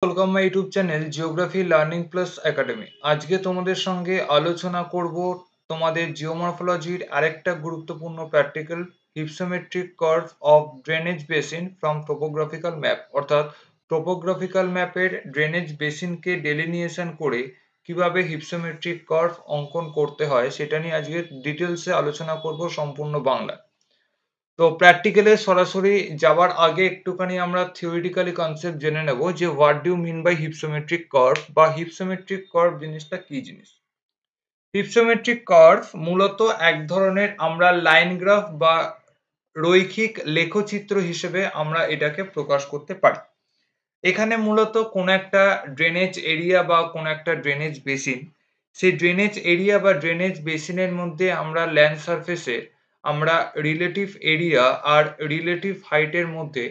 Welcome my YouTube channel geography learning plus academy. আজকে তোমাদের সঙ্গে আলোচনা করব তোমাদের জিওমরফোলজির আরেকটা গুরুত্বপূর্ণ practical, hypsometric curve of drainage basin from topographical map. অর্থাৎ টোপোগ্রাফিক্যাল ম্যাপের ড্রেনেজ বেসিনকে ডেলিনিয়েশন করে কিভাবে হিপসোমেট্রিক কার্ভ অঙ্কন করতে হয় সেটা নিয়ে আজকে ডিটেলসে আলোচনা করব সম্পূর্ণ বাংলায়। তো প্র্যাকটিক্যালে সরাসরি যাওয়ার আগে একটুখানি আমরা থিওরিটিক্যালি কনসেপ্ট জেনে নেব যে what do mean by hypsometric curve বা হিপসোমেট্রিক কার্ভ জিনিসটা কি জিনিস। হিপসোমেট্রিক কার্ভ মূলত এক ধরনের আমরা লাইন গ্রাফ বা রৈখিক লেখচিত্র হিসেবে আমরা এটাকে প্রকাশ করতে পারি। এখানে মূলত কোন একটা ড্রেনেজ এরিয়া বা কোন একটা ড্রেনেজ বেসিন, সেই ড্রেনেজ এরিয়া বা ড্রেনেজ বেসিনের মধ্যে আমরা ল্যান্ড সারফেসে আমরা রিলেটিভ এরিয়া আর রিলেটিভ হাইটের মধ্যে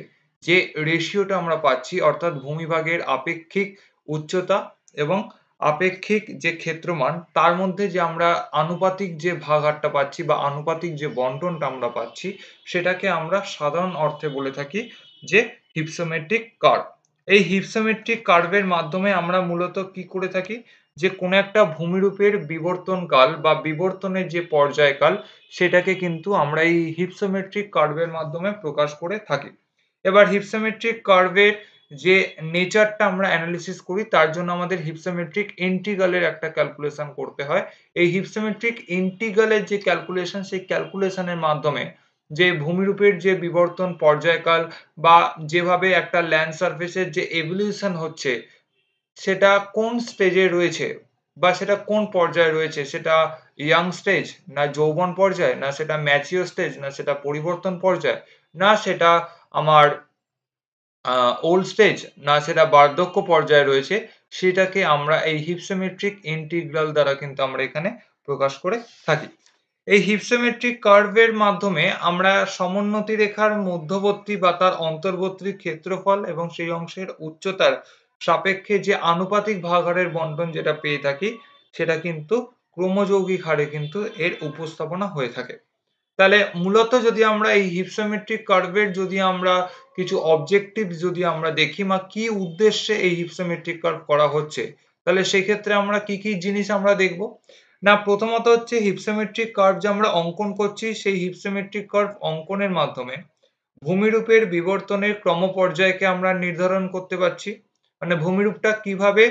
যে রেশিওটা আমরা পাচ্ছি, অর্থাৎ ভূমিভাগের আপেক্ষিক উচ্চতা এবং আপেক্ষিক যে ক্ষেত্রমান, তার মধ্যে যে আমরা আনুপাতিক যে ভাগহারটা পাচ্ছি বা আনুপাতিক যে বন্টনটা আমরা পাচ্ছি, সেটাকে আমরা সাধারণ অর্থে বলে থাকি যে হিপসোমেট্রিক কার্ভ। এই হিপসোমেট্রিক কার্ভের মাধ্যমে আমরা মূলত কি করে থাকি, যে কোনো একটা ভূমিরূপের বিবর্তনকাল বা বিবর্তনের যে পর্যায়কাল, সেটাকে কিন্তু আমরা এই হিপসোমেট্রিক কার্ভের মাধ্যমে প্রকাশ করে থাকি। এবার হিপসোমেট্রিক কার্ভের যে নেচারটা আমরা অ্যানালিসিস করি, তার জন্য আমাদের হিপসোমেট্রিক ইন্টিগ্রালের একটা ক্যালকুলেশন করতে হয়। এই হিপসোমেট্রিক ইন্টিগ্রালের যে ক্যালকুলেশন, সেই ক্যালকুলেশনের মাধ্যমে যে ভূমিরূপের যে বিবর্তন পর্যায়কাল বা যেভাবে একটা ল্যান্ড সারফেসের যে এভলিউশন হচ্ছে, সেটা কোন স্টেজে রয়েছে বা সেটা কোন পর্যায়ে রয়েছে, সেটা ইয়াং স্টেজ না যৌবন পর্যায়, না সেটা ম্যাচিওর স্টেজ, না সেটা পরিবর্তন পর্যায়, না সেটা আমার ওল্ড স্টেজ, না সেটা বার্ধক্য পর্যায়ে রয়েছে, সেটাকে আমরা এই হিপসোমেট্রিক ইন্টিগ্রাল দ্বারা কিন্তু আমরা এখানে প্রকাশ করে থাকি। এই হিপসোমেট্রিক কার্ভের মাধ্যমে আমরা সমোন্নতি রেখার মধ্যবর্তী বা তার অন্তর্বর্তী ক্ষেত্রফল এবং সেই অংশের উচ্চতার সাপেক্ষে যে আনুপাতিক ভাগহারের বন্টন যেটা পেয়ে থাকি, সেটা কিন্তু ক্রমযৌগিক হারে কিন্তু এর উপস্থাপনা হয়ে থাকে। তাহলে মূলত যদি আমরা এই হিপসোমেট্রিক কার্ভের যদি আমরা কিছু অবজেক্টিভ যদি আমরা দেখি বা কি উদ্দেশ্যে এই হিপসোমেট্রিক কার্ভ করা হচ্ছে, তাহলে সেই ক্ষেত্রে আমরা কি কি জিনিস আমরা দেখব। না, প্রথমত হচ্ছে হিপসোমেট্রিক কার্ভ যে আমরা অঙ্কন করছি, সেই হিপসোমেট্রিক কার্ভ অঙ্কনের মাধ্যমে ভূমিরূপের বিবর্তনের ক্রমপর্যায়কে আমরা নির্ধারণ করতে পারছি। মানে ভূমিরূপটা কিভাবে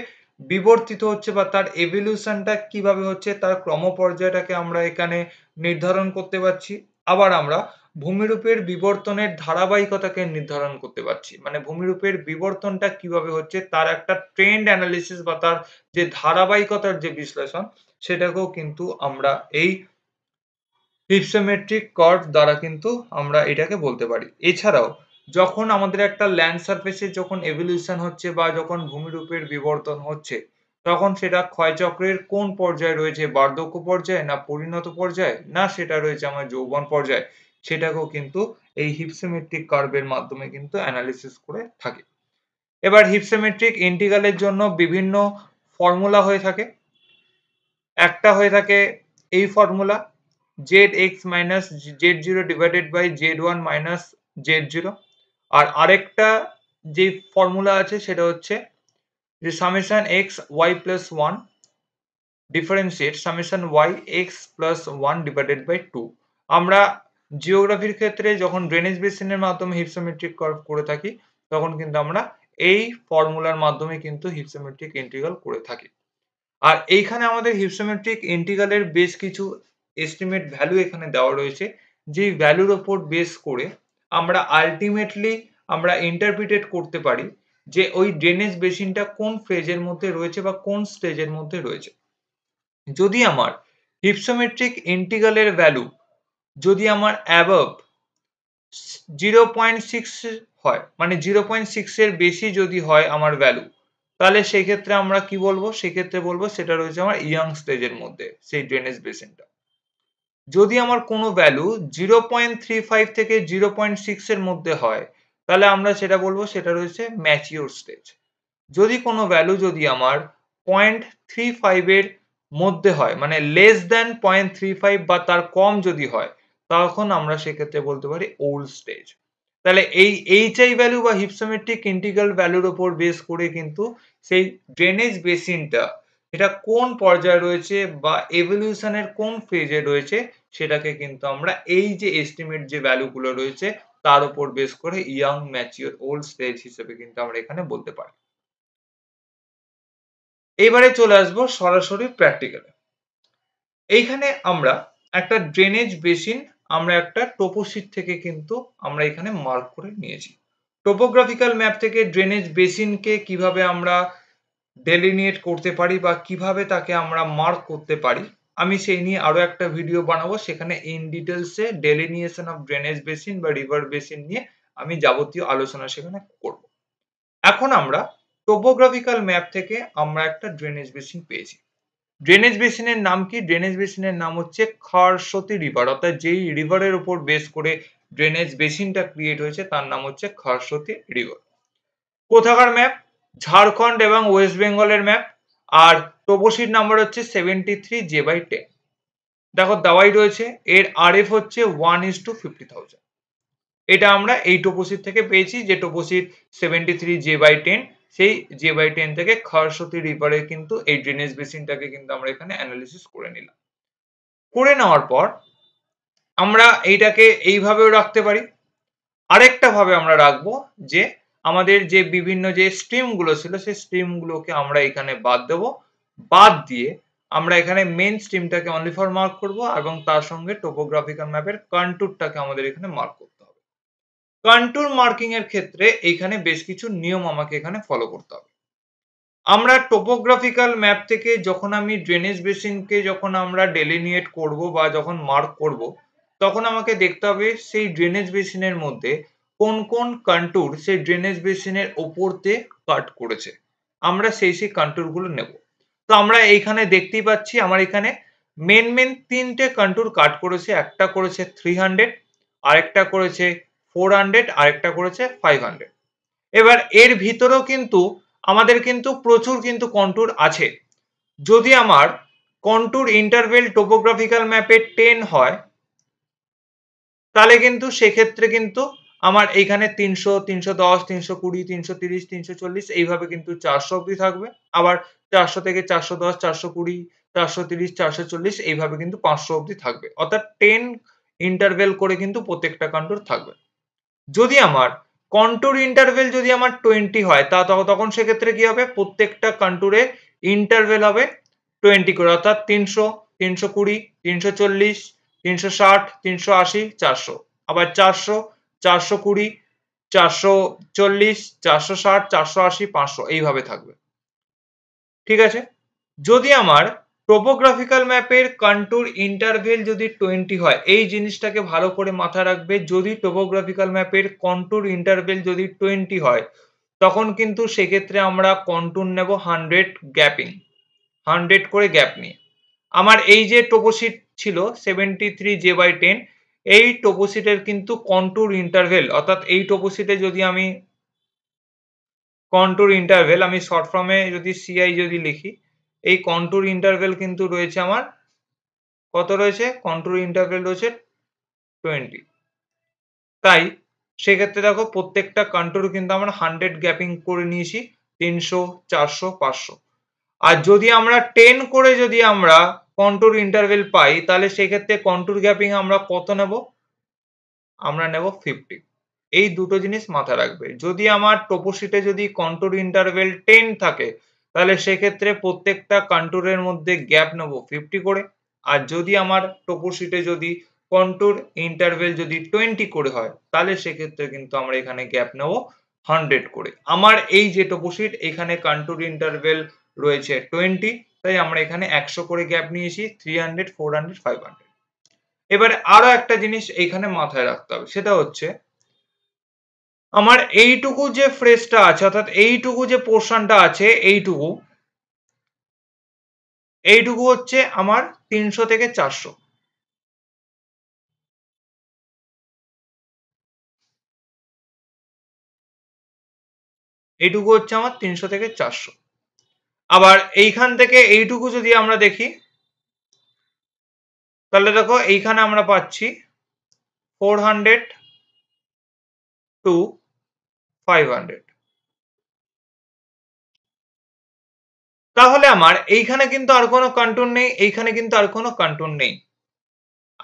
বিবর্তিত হচ্ছে বা তার এভলিউশনটা কিভাবে হচ্ছে, তার ক্রমপর্যায়টাকে আমরা এখানে নির্ধারণ করতে পারছি। আবার আমরা ভূমিরূপের বিবর্তনের ধারাবাহিকতাকে নির্ধারণ করতে পারছি। মানে ভূমিরূপের বিবর্তনটা কিভাবে হচ্ছে, তার একটা ট্রেন্ড অ্যানালিসিস বা তার যে ধারাবাহিকতার যে বিশ্লেষণ, সেটাকেও কিন্তু আমরা এই হিপসোমেট্রিক কার্ভ দ্বারা কিন্তু আমরা এটাকে বলতে পারি। এছাড়াও যখন আমাদের একটা ল্যান্ড সারফেসে যখন এভলিউশন হচ্ছে বা যখন ভূমিরূপের বিবর্তন হচ্ছে, তখন সেটা ক্ষয়চক্রের কোন পর্যায়ে রয়েছে, বার্ধক্য পর্যায়ে না পরিণত পর্যায়ে, না সেটা রয়েছে আমার যৌবন পর্যায়ে, সেটাকেও কিন্তু এই হিপসোমেট্রিক কার্ভের মাধ্যমে কিন্তু অ্যানালিসিস করে থাকে। এবার হিপসোমেট্রিক ইন্টিগ্রালের জন্য বিভিন্ন ফর্মুলা হয়ে থাকে। একটা হয়ে থাকে এই formula, zx minus z0 divided by z1 minus z0। আর আরেকটা যে ফর্মুলা আছে সেটা হচ্ছে যে summation x y plus 1 differentiate summation y x plus 1 divided by 2। আমরা জিওগ্রাফির ক্ষেত্রে যখন ড্রেনেজ বেসিনের মাধ্যমে হিপসোমেট্রিক কার্ভ করে থাকি, তখন কিন্তু আমরা এই ফর্মুলার মাধ্যমে কিন্তু হিপসোমেট্রিক ইন্টিগ্রাল করে থাকি। আর এইখানে আমাদের হিপসোমেট্রিক ইন্টিগ্রালের বেশ কিছু এস্টিমেট ভ্যালু এখানে দেওয়া রয়েছে, যেই ভ্যালুর ওপর বেস করে আমরা আলটিমেটলি আমরা ইন্টারপ্রিটেট করতে পারি যে ওই ড্রেনেজ বেসিনটা কোন ফেজের মধ্যে রয়েছে বা কোন স্টেজের মধ্যে রয়েছে। যদি আমার হিপসোমেট্রিক ইন্টিগ্রালের ভ্যালু যদি আমার অ্যাবভ 0.6 হয়, মানে 0.6 এর বেশি যদি হয় আমার ভ্যালু, তাহলে সেই ক্ষেত্রে আমরা কি বলবো, সেক্ষেত্রে বলবো সেটা রয়েছে আমার ইয়াং স্টেজের মধ্যে সেই ড্রেনেজ বেসিনটা। যদি আমার কোনো ভ্যালু 0.35 থেকে 0.6 এর মধ্যে হয়, তাহলে আমরা সেটা বলবো সেটা রয়েছে ম্যাচিওর স্টেজ। যদি কোনো ভ্যালু যদি আমার 0.35 এর মধ্যে হয়, মানে লেস দ্যান 0.35 বা তার কম যদি হয়, তখন আমরা সেক্ষেত্রে বলতে পারি ওল্ড স্টেজ। তাহলে এই এইচআই ভ্যালু বা হিপসোমেট্রিক ইন্টিগ্রাল ভ্যালুর উপর বেস করে কিন্তু সেই ড্রেনেজ বেসিনটা এটা কোন পর্যায়ে রয়েছে বা এভলিউশনের কোন ফেজে রয়েছে সেটাকে কিন্তু আমরা এই যে এস্টিমেট যে ভ্যালুগুলো রয়েছে তার উপর বেস করে ইয়াং ম্যাচিওর ওল্ড স্টেজ হিসেবে কিন্তু আমরা এখানে বলতে পারি। এবারে চলে আসবো সরাসরি প্র্যাকটিক্যালে। এইখানে আমরা একটা ড্রেনেজ বেসিন আমরা একটা টোপোশিট থেকে কিন্তু আমরা এখানে মার্ক করে নিয়েছি। টোপোগ্রাফিক্যাল ম্যাপ থেকে ড্রেনেজ বেসিনকে কিভাবে আমরা ডেলিনিয়েট করতে পারি বা কিভাবে তাকে আমরা মার্ক করতে পারি আমি সেই নিয়ে আরো একটা ভিডিও বানাবো, সেখানে ইন ডিটেলসে ডেলিনিয়েশন অফ ড্রেনেজ বেসিন বা রিভার বেসিন নিয়ে আমি যাবতীয় আলোচনা সেখানে করব। এখন আমরা টোপোগ্রাফিক্যাল ম্যাপ থেকে আমরা একটা ড্রেনেজ বেসিন পেয়েছি। ড্রেনেজ বেসিনের নাম কি? ড্রেনেজ বেসিনের নাম হচ্ছে খরস্বতী রিভার, অর্থাৎ যেই রিভারের উপর বেস করে ড্রেনেজ বেসিনটা ক্রিয়েট হয়েছে তার নাম হচ্ছে খরস্বতী রিভার। কোথাকার ম্যাপ? ঝাড়খণ্ড এবং ওয়েস্ট বেঙ্গলের ম্যাপ। আর টোপোশিট নাম্বার হচ্ছে 73 J/10। দেখো দেওয়াই রয়েছে, এর আরএফ হচ্ছে 1:50,000। এটা আমরা এই টোপোশিট থেকে পেয়েছি, যে টোপোশিট 73 J/10 সেই J/10 থেকে খরস্বতী রিভারে কিন্তু এই ড্রেনেজ বেসিনটাকে কিন্তু আমরা এখানে অ্যানালিসিস করে নিলাম। করে নেওয়ার পর আমরা এইটাকে এইভাবেও রাখতে পারি, আরেকটা ভাবে আমরা রাখবো যে আমাদের যে বিভিন্ন যে স্ট্রিম গুলো ছিল সেই স্ট্রিম গুলোকে আমরা এখানে বাদ দেব, বাদ দিয়ে আমরা এখানে মেন স্ট্রিমটাকে অনলি ফর মার্ক করব এবং তার সঙ্গে টোপোগ্রাফিক্যাল ম্যাপের কন্ট্যুরটাকে আমাদের এখানে মার্ক করতে হবে। কন্ট্যুর মার্কিং এর ক্ষেত্রে এখানে বেশ কিছু নিয়ম আমাকে এখানে ফলো করতে হবে। আমরা টোপোগ্রাফিক্যাল ম্যাপ থেকে যখন আমি ড্রেনেজ বেসিনকে যখন আমরা ডেলিনিয়েট করব বা যখন মার্ক করব তখন আমাকে দেখতে হবে সেই ড্রেনেজ বেসিনের মধ্যে কোন কোন কন্ট্যুর সেই ড্রেনেজ বেসিনের ওপর দিয়ে কাট করেছে, আমরা সেই কন্ট্যুর গুলো নেব। তো আমরা এইখানে দেখতেই পাচ্ছি আমার এখানে মেন তিনটে কন্ট্যুর কাট করেছে, একটা করেছে 300, আরেকটা করেছে 400, আরেকটা করেছে 500। এবার এর ভিতরেও কিন্তু আমাদের কিন্তু প্রচুর কিন্তু কন্ট্যুর আছে। যদি আমার কন্ট্যুর ইন্টারভেল টোপোগ্রাফিক্যাল ম্যাপে 10 হয় তাহলে কিন্তু সেক্ষেত্রে কিন্তু আমার এইখানে 300, 310, 320, 330, 340 এইভাবে কিন্তু 400 অব্দি থাকবে। আবার 400 থেকে 410, 420, 430, 440 এইভাবে কিন্তু 500 অব্দি থাকবে। অর্থাৎ 10 ইন্টারভেল করে কিন্তু প্রত্যেকটা কন্ট্যুর থাকবে। যদি আমার কন্ট্যুর ইন্টারভেল যদি আমার 20 হয় তখন সেক্ষেত্রে কি হবে? প্রত্যেকটা কন্ট্যুরে ইন্টারভেল হবে 20 করে, অর্থাৎ 300, 320, 340, 360, 380, 400। আবার 400, 420, 440, 460, 480, 500 এইভাবে থাকবে। ঠিক আছে? যদি আমার টোপোগ্রাফিক্যাল ম্যাপের কন্ট্যুর ইন্টারভেল যদি 20 হয়, এই জিনিসটাকে ভালো করে মাথায় রাখবে, যদি টোপোগ্রাফিক্যাল ম্যাপের কন্ট্যুর ইন্টারভেল যদি 20 হয় তখন কিন্তু সেক্ষেত্রে আমরা কন্ট্যুর নেব 100 গ্যাপিং, 100 করে গ্যাপ নিয়ে। আমার এই যে টোপোশিট ছিল 73 J/10, এই টোপোশিটের কিন্তু কন্ট্যুর ইন্টারভেল, অর্থাৎ এই টোপোশিটে যদি আমি কন্ট্যুর ইন্টারভেল আমি শর্ট ফর্মে যদি সিআই যদি লিখি, এই কন্ট্যুর ইন্টারভেল কিন্তু রয়েছে আমার কত রয়েছে? কন্ট্যুর ইন্টারভেল রয়েছে 20। তাই সেক্ষেত্রে দেখো প্রত্যেকটা কন্ট্যুর কিন্তু আমরা 100 গ্যাপিং করে নিয়েছি, 300, 400, 500। আর যদি আমরা 10 করে যদি আমরা কন্ট্যুর ইন্টারভেল পাই তাহলে সেক্ষেত্রে কন্ট্যুর গ্যাপিং আমরা কত নেব? আমরা নেব 50। এই দুটো জিনিস মাথায় রাখবে। যদি আমার টোপোশিটে যদি কন্ট্যুর ইন্টারভেল 10 থাকে তাহলে সেক্ষেত্রে প্রত্যেকটা কন্ট্যুরের মধ্যে গ্যাপ নেব 50 করে। আর যদি আমার টোপোশিটে যদি কন্ট্যুর ইন্টারভেল যদি 20 করে হয় তাহলে সেক্ষেত্রে কিন্তু আমরা এখানে গ্যাপ নেব 100 করে। আমার এই যে টোপোশিট এখানে কন্ট্যুর ইন্টারভেল রয়েছে 20, তাই আমরা এখানে 100 করে গ্যাপ নিয়েছি, 300, 400, 500। এবারে আরো একটা জিনিস এইখানে মাথায় রাখতে হবে, সেটা হচ্ছে আমার এইটুকু যে ফ্রেজটা আছে, অর্থাৎ এইটুকু যে পোর্শনটা আছে এইটুকু হচ্ছে আমার 300 থেকে 400। এইটুকু হচ্ছে আমার 300 থেকে 400। আবার এইখান থেকে এইটুকু যদি আমরা দেখি তাহলে দেখো এইখানে আমরা পাচ্ছি 400, টু 500। তাহলে আমার এইখানে কিন্তু আর কোনো কন্ট্যুর নেই, এইখানে কিন্তু আর কোনো কন্ট্যুর নেই।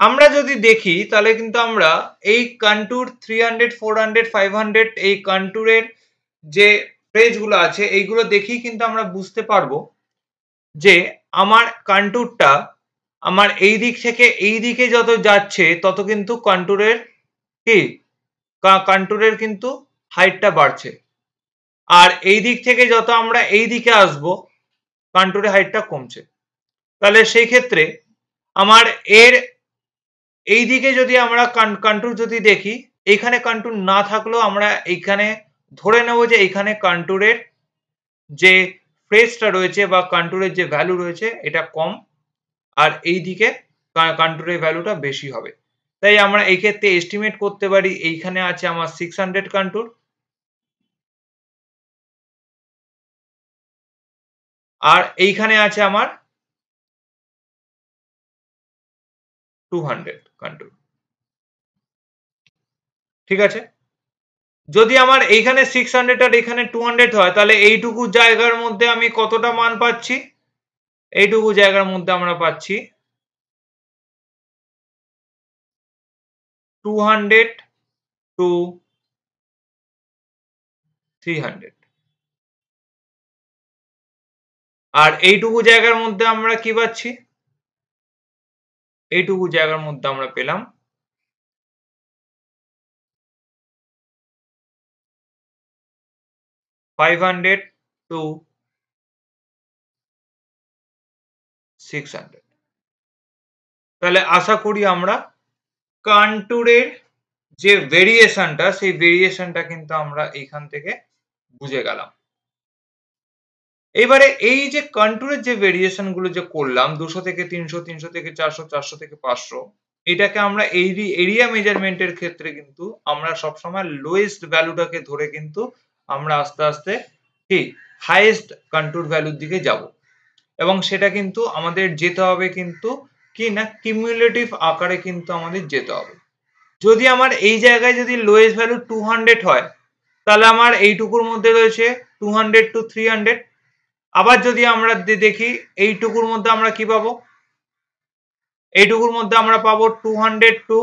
আমরা যদি দেখি তাহলে কিন্তু আমরা এই কন্ট্যুর 300, 400, 500 এই কন্ট্যুরের যে ফেজ গুলো আছে এইগুলো দেখেই কিন্তু আমরা বুঝতে পারবো যে আমার কন্ট্যুরটা আমার এই দিক থেকে এই দিকে যত যাচ্ছে তত কিন্তু কন্ট্যুরের কি কন্ট্যুরের কিন্তু হাইটটা বাড়ছে। আর এই দিক থেকে যত আমরা এই দিকে আসবো কন্ট্যুরের হাইটটা কমছে। তাহলে সেই ক্ষেত্রে আমার এর এই দিকে যদি আমরা কন্ট্যুর যদি দেখি, এইখানে কন্ট্যুর না থাকলেও আমরা এইখানে ধরে নেব যে এইখানে কন্ট্যুরের যে ফেজটা রয়েছে বা কন্ট্যুরের যে ভ্যালু রয়েছে এটা কম, আর এই দিকে কন্ট্যুরের ভ্যালুটা বেশি হবে। তাই আমরা এই ক্ষেত্রে এস্টিমেট করতে পারি এইখানে আছে আমার 600 কন্ট্যুর, আর এইখানে আছে আমার 200 কন্ট্যুর। ঠিক আছে? যদি আমার এইখানে 600 আর এখানে 200 হয় তাহলে এইটুকু জায়গার মধ্যে আমি কতটা মান পাচ্ছি? এইটুকু জায়গার মধ্যে আমরা পাচ্ছি 200 টু 300। আর এইটুকু জায়গার মধ্যে আমরা কি পাচ্ছি? এইটুকু জায়গার মধ্যে আমরা পেলাম 500 টু 600। তাহলে আশা করি আমরা কন্ট্যুরের যে ভেরিয়েশনটা সেই ভেরিয়েশনটা কিন্তু আমরা এইখান থেকে বুঝে গেলাম। এবারে এই যে কন্ট্যুরের যে ভেরিয়েশন গুলো যে করলাম 200 থেকে 300, 300 থেকে 400, 400 থেকে 500, এটাকে আমরা এরিয়া মেজারমেন্টের ক্ষেত্রে কিন্তু আমরা সবসময় লোয়েস্ট ভ্যালুটাকে ধরে কিন্তু আমরা আস্তে আস্তে কি হাইয়েস্ট কন্ট্যুর ভ্যালুর দিকে যাব, এবং সেটা কিন্তু আমাদের যেতে হবে কিন্তু কি না কিউমুলেটিভ আকারে কিন্তু আমাদের যেতে হবে। যদি আমার এই জায়গায় যদি লোয়েস্ট ভ্যালু 200 হয় তাহলে আমার এইটুকুর মধ্যে রয়েছে 200 টু 300। আবার যদি আমরা দেখি এইটুকুর মধ্যে আমরা কি পাবো? এইটুকুর মধ্যে আমরা পাবো 200 টু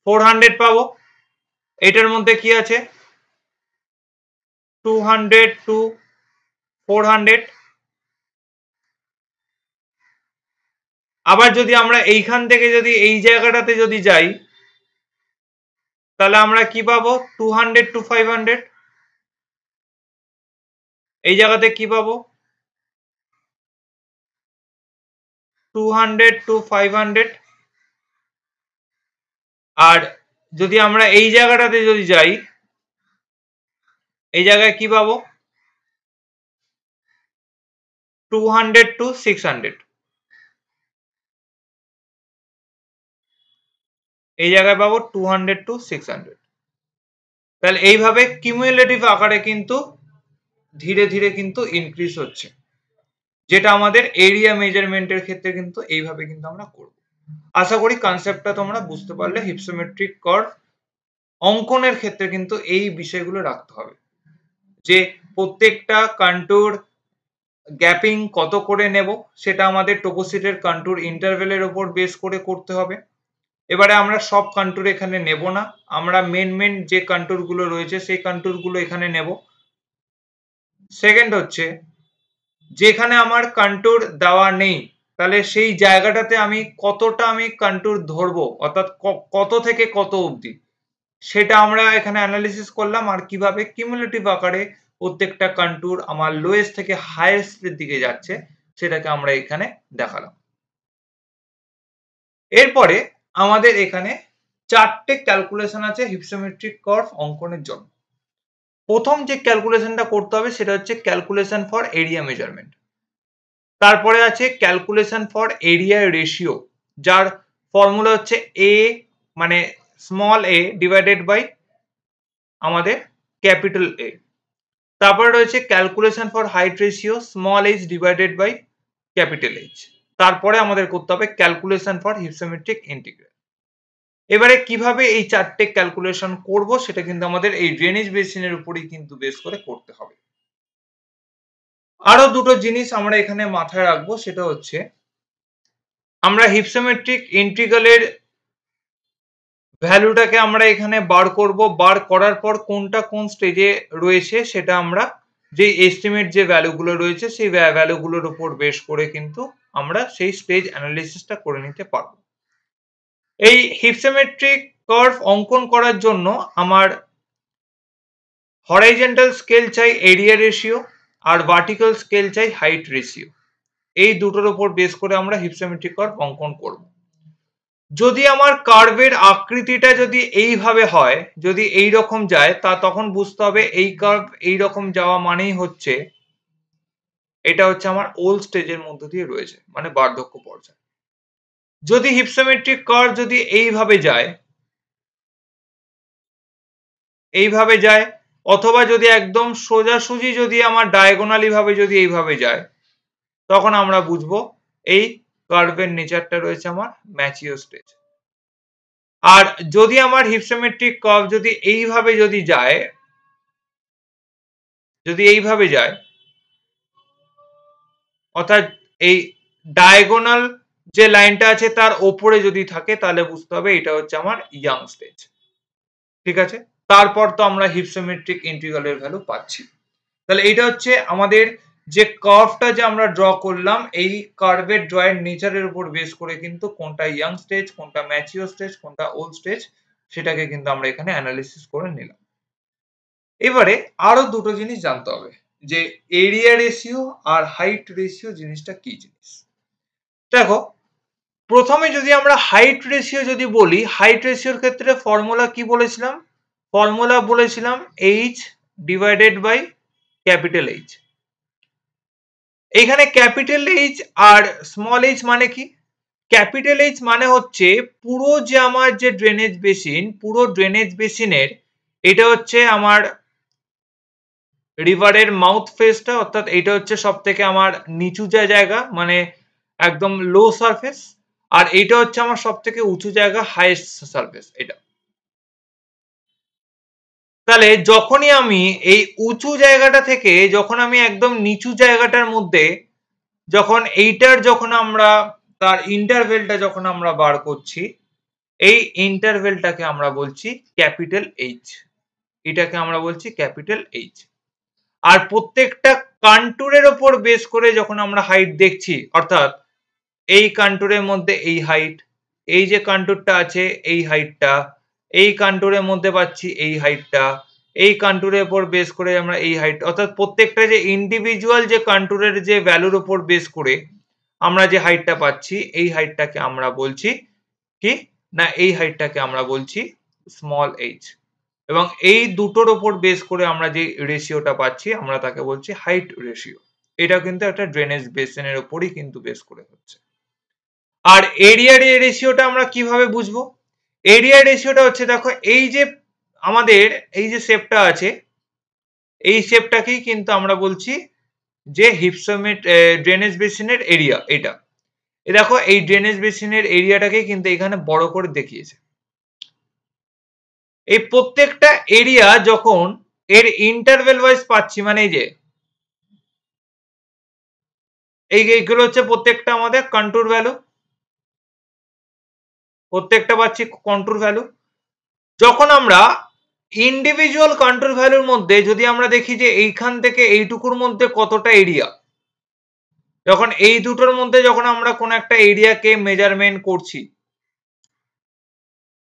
400 পাবো। এটার মধ্যে কি আছে? 200 টু 400। আবার যদি আমরা এইখান থেকে যদি এই জায়গাটাতে যদি যাই তাহলে আমরা কি পাবো? 200 টু 500। এই জায়গাতে কি পাবো? 200 টু 500। আর যদি আমরা এই জায়গাটাতে যদি যাই, এই জায়গায় কি পাবো? 200 টু 600। এই জায়গায় পাবো 200 টু 600। তাহলে এইভাবে কিউমুলেটিভ আকারে কিন্তু ধীরে ধীরে কিন্তু ইনক্রিজ হচ্ছে, যেটা আমাদের এরিয়া মেজারমেন্টের ক্ষেত্রে কিন্তু এইভাবে কিন্তু আমরা করব। আশা করি কনসেপ্টটা তোমরা বুঝতে পারলে। হিপসোমেট্রিক কার্ভ অঙ্কনের ক্ষেত্রে কিন্তু এই বিষয়গুলো রাখতে হবে, যে প্রত্যেকটা কন্ট্যুর গ্যাপিং কত করে নেব সেটা আমাদের টোপোসিটের কন্ট্যুর ইন্টারভেলের উপর বেস করে করতে হবে। এবারে আমরা সব কন্ট্যুর এখানে নেব না, আমরা মেন যে কন্ট্যুর গুলো রয়েছে সেই কন্ট্যুর গুলো এখানে নেব। সেকেন্ড হচ্ছে যেখানে আমার কন্ট্যুর দেওয়া নেই তাহলে সেই জায়গাটাতে আমি কতটা আমি কন্ট্যুর ধরবো, অর্থাৎ কত থেকে কত অবধি, সেটা আমরা এখানে অ্যানালিসিস করলাম, আর কিভাবে কিউমুলেটিভ আকারে প্রত্যেকটা কন্ট্যুর আমার লোয়েস্ট থেকে হাইয়েস্ট এর দিকে যাচ্ছে সেটাকে আমরা এখানে দেখালাম। এরপরে আমাদের এখানে চারটে ক্যালকুলেশন আছে হিপসোমেট্রিক কার্ভ অঙ্কনের জন্য। প্রথম যে ক্যালকুলেশনটা করতে হবে সেটা হচ্ছে ক্যালকুলেশন ফর এরিয়া মেজারমেন্ট। তারপরে আছে ক্যালকুলেশন ফর এরিয়া রেশিও, যার ফর্মুলা হচ্ছে এ মানে স্মল এ ডিভাইডেড বাই আমাদের ক্যাপিটাল এ। তারপরে রয়েছে calculation for height ratio, small H divided by capital H. তারপরে আমাদের করতে হবে ক্যালকুলেশন ফর হিপসোমেট্রিক ইন্টিগ্রাল। এবারে কিভাবে এই চারটে ক্যালকুলেশন করব সেটা কিন্তু আমাদের এই ড্রেনেজ বেসিনের উপরেই কিন্তু বেস করে করতে হবে। আরো দুটো জিনিস আমরা এখানে মাথায় রাখবো, সেটা হচ্ছে আমরা হিপসোমেট্রিক ইন্টিগ্রালের ভ্যালুটাকে আমরা এখানে বার করব, বার করার পর কোনটা কোন স্টেজে রয়েছে সেটা আমরা যে এস্টিমেট যে ভ্যালুগুলো রয়েছে সেই ভ্যালুগুলোর উপর বেস করে কিন্তু আমরা সেই স্টেজ অ্যানালিসিসটা করে নিতে পারবো। এই হিপসোমেট্রিক কার্ভ অঙ্কন করার জন্য আমার হরাইজন্টাল স্কেল চাই এরিয়া রেশিও, আর ভার্টিক্যাল স্কেল চাই হাইট রেশিও। এই দুটোর উপর বেস করে আমরা হিপসোমেট্রিক কার্ভ অঙ্কন করব। যদি আমার কার্ভের আকৃতিটা যদি এইভাবে হয়, যদি এই রকম যায়, তা তখন বুঝতে হবে এই কার্ভ এই রকম যাওয়া মানেই হচ্ছে এটা হচ্ছে আমার ওল্ড স্টেজের মধ্য দিয়ে রয়েছে, মানে বার্ধক্য পর্যায়। যদি হিপসোমেট্রিক কার্ভ যদি এইভাবে যায়, এইভাবে যায়, অথবা যদি একদম সোজাসুজি যদি আমার ডায়াগোনালি ভাবে যদি এইভাবে যায়, তখন আমরা বুঝবো এই কার্ভের নেচারটা রয়েছে আমার ম্যাচিওর স্টেজ। আর যদি আমার হিপসোমেট্রিক কার্ভ যদি এইভাবে যদি যায়, যদি এইভাবে যায়, অর্থাৎ এই ডায়াগোনাল যে লাইনটা আছে তার ওপরে যদি থাকে, তাহলে বুঝতে হবে এটা হচ্ছে আমার ইয়াং স্টেজ। ঠিক আছে, তারপর তো আমরা হিপসোমেট্রিক ইন্টিগ্রালের ভ্যালু পাচ্ছি। তাহলে এটা হচ্ছে আমাদের যে কার্ভটা যে আমরা ড্র করলাম, এই কার্ভের ড্রয়ের নেচারের উপর বেস করে কিন্তু কোনটা ইয়াং স্টেজ, কোনটা ম্যাচিওর স্টেজ, কোনটা ওল্ড স্টেজ, সেটাকে কিন্তু আমরা এখানে অ্যানালিসিস করে নিলাম। এবারে আরো দুটো জিনিস জানতে হবে, যে এরিয়া রেশিও আর হাইট রেশিও জিনিসটা কি জিনিস। দেখো, প্রথমে যদি আমরা হাইট রেশিও যদি বলি, হাইট রেশিওর ক্ষেত্রে ফর্মুলা কি বলেছিলাম? ফর্মুলা বলেছিলাম h divided by capital H। এখানে ক্যাপিটাল H আর স্মল h মানে কি? ক্যাপিটাল H মানে হচ্ছে পুরো যে আমার যে ড্রেনেজ বেসিন, পুরো ড্রেনেজ বেসিনের এটা হচ্ছে আমার রিভারের মাউথ ফেসটা, অর্থাৎ এটা হচ্ছে সব থেকে আমার নিচু জায়গা, মানে একদম লো সারফেস, আর এটা হচ্ছে আমার সব থেকে উঁচু জায়গা, হাইয়েস্ট সারফেস এটা। তাহলে যখনই আমি এই উঁচু জায়গাটা থেকে যখন আমি একদম নিচু জায়গাটার মধ্যে যখন এইটার যখন আমরা তার ইন্টারভেলটা যখন আমরা বার করছি, এই ইন্টারভেলটাকে আমরা বলছি ক্যাপিটাল H। এটাকে আমরা বলছি ক্যাপিটাল H। আর প্রত্যেকটা কন্টুরের উপর বেস করে যখন আমরা হাইট দেখছি, অর্থাৎ এই কন্টুরের মধ্যে এই হাইট, এই যে কন্টুরটা আছে এই হাইটটা, এই কন্টুরের মধ্যে পাচ্ছি এই হাইটটা, এই কন্টুরের উপর বেস করে আমরা এই হাইট, অর্থাৎ প্রত্যেকটা যে ইন্ডিভিজুয়াল যে কন্টুরের যে ভ্যালুর উপর বেস করে আমরা যে হাইটটা পাচ্ছি, এই হাইটটাকে আমরা বলছি কি না, এই হাইটটাকে আমরা বলছি স্মল h। এবং এই দুটোর উপর বেস করে আমরা যে রেশিওটা পাচ্ছি আমরা তাকে বলছি হাইট রেশিও। এটা কিন্তু একটা ড্রেনেজ বেসিনের উপরই কিন্তু বেস করে হচ্ছে। আর এরিয়া রেশিওটা আমরা কিভাবে বুঝবো? এরিয়া রেশিওটা হচ্ছে, দেখো এই যে আমাদের এই যে শেপটা আছে, এই শেপটাকেই কিন্তু আমরা বলছি যে ড্রেনেজ বেসিনের এরিয়া। এটা দেখো এই ড্রেনেজ বেসিনের এরিয়াটাকে কিন্তু এখানে বড় করে দেখিয়েছে। এই প্রত্যেকটা এরিয়া যখন এর ইন্টারভেল ওয়াইজ পাচ্ছি, মানে এই যে এইগুলো হচ্ছে প্রত্যেকটা আমাদের কন্ট্যুর ভ্যালু, প্রত্যেকটা পাচ্ছি কন্ট্যুর ভ্যালু। যখন আমরা ইন্ডিভিজুয়াল কন্ট্যুর ভ্যালুর মধ্যে যদি আমরা দেখি যে এইখান থেকে এইটুকুর মধ্যে কতটা এরিয়া, যখন এই দুটোর মধ্যে যখন আমরা কোন একটা এরিয়াকে মেজারমেন্ট করছি,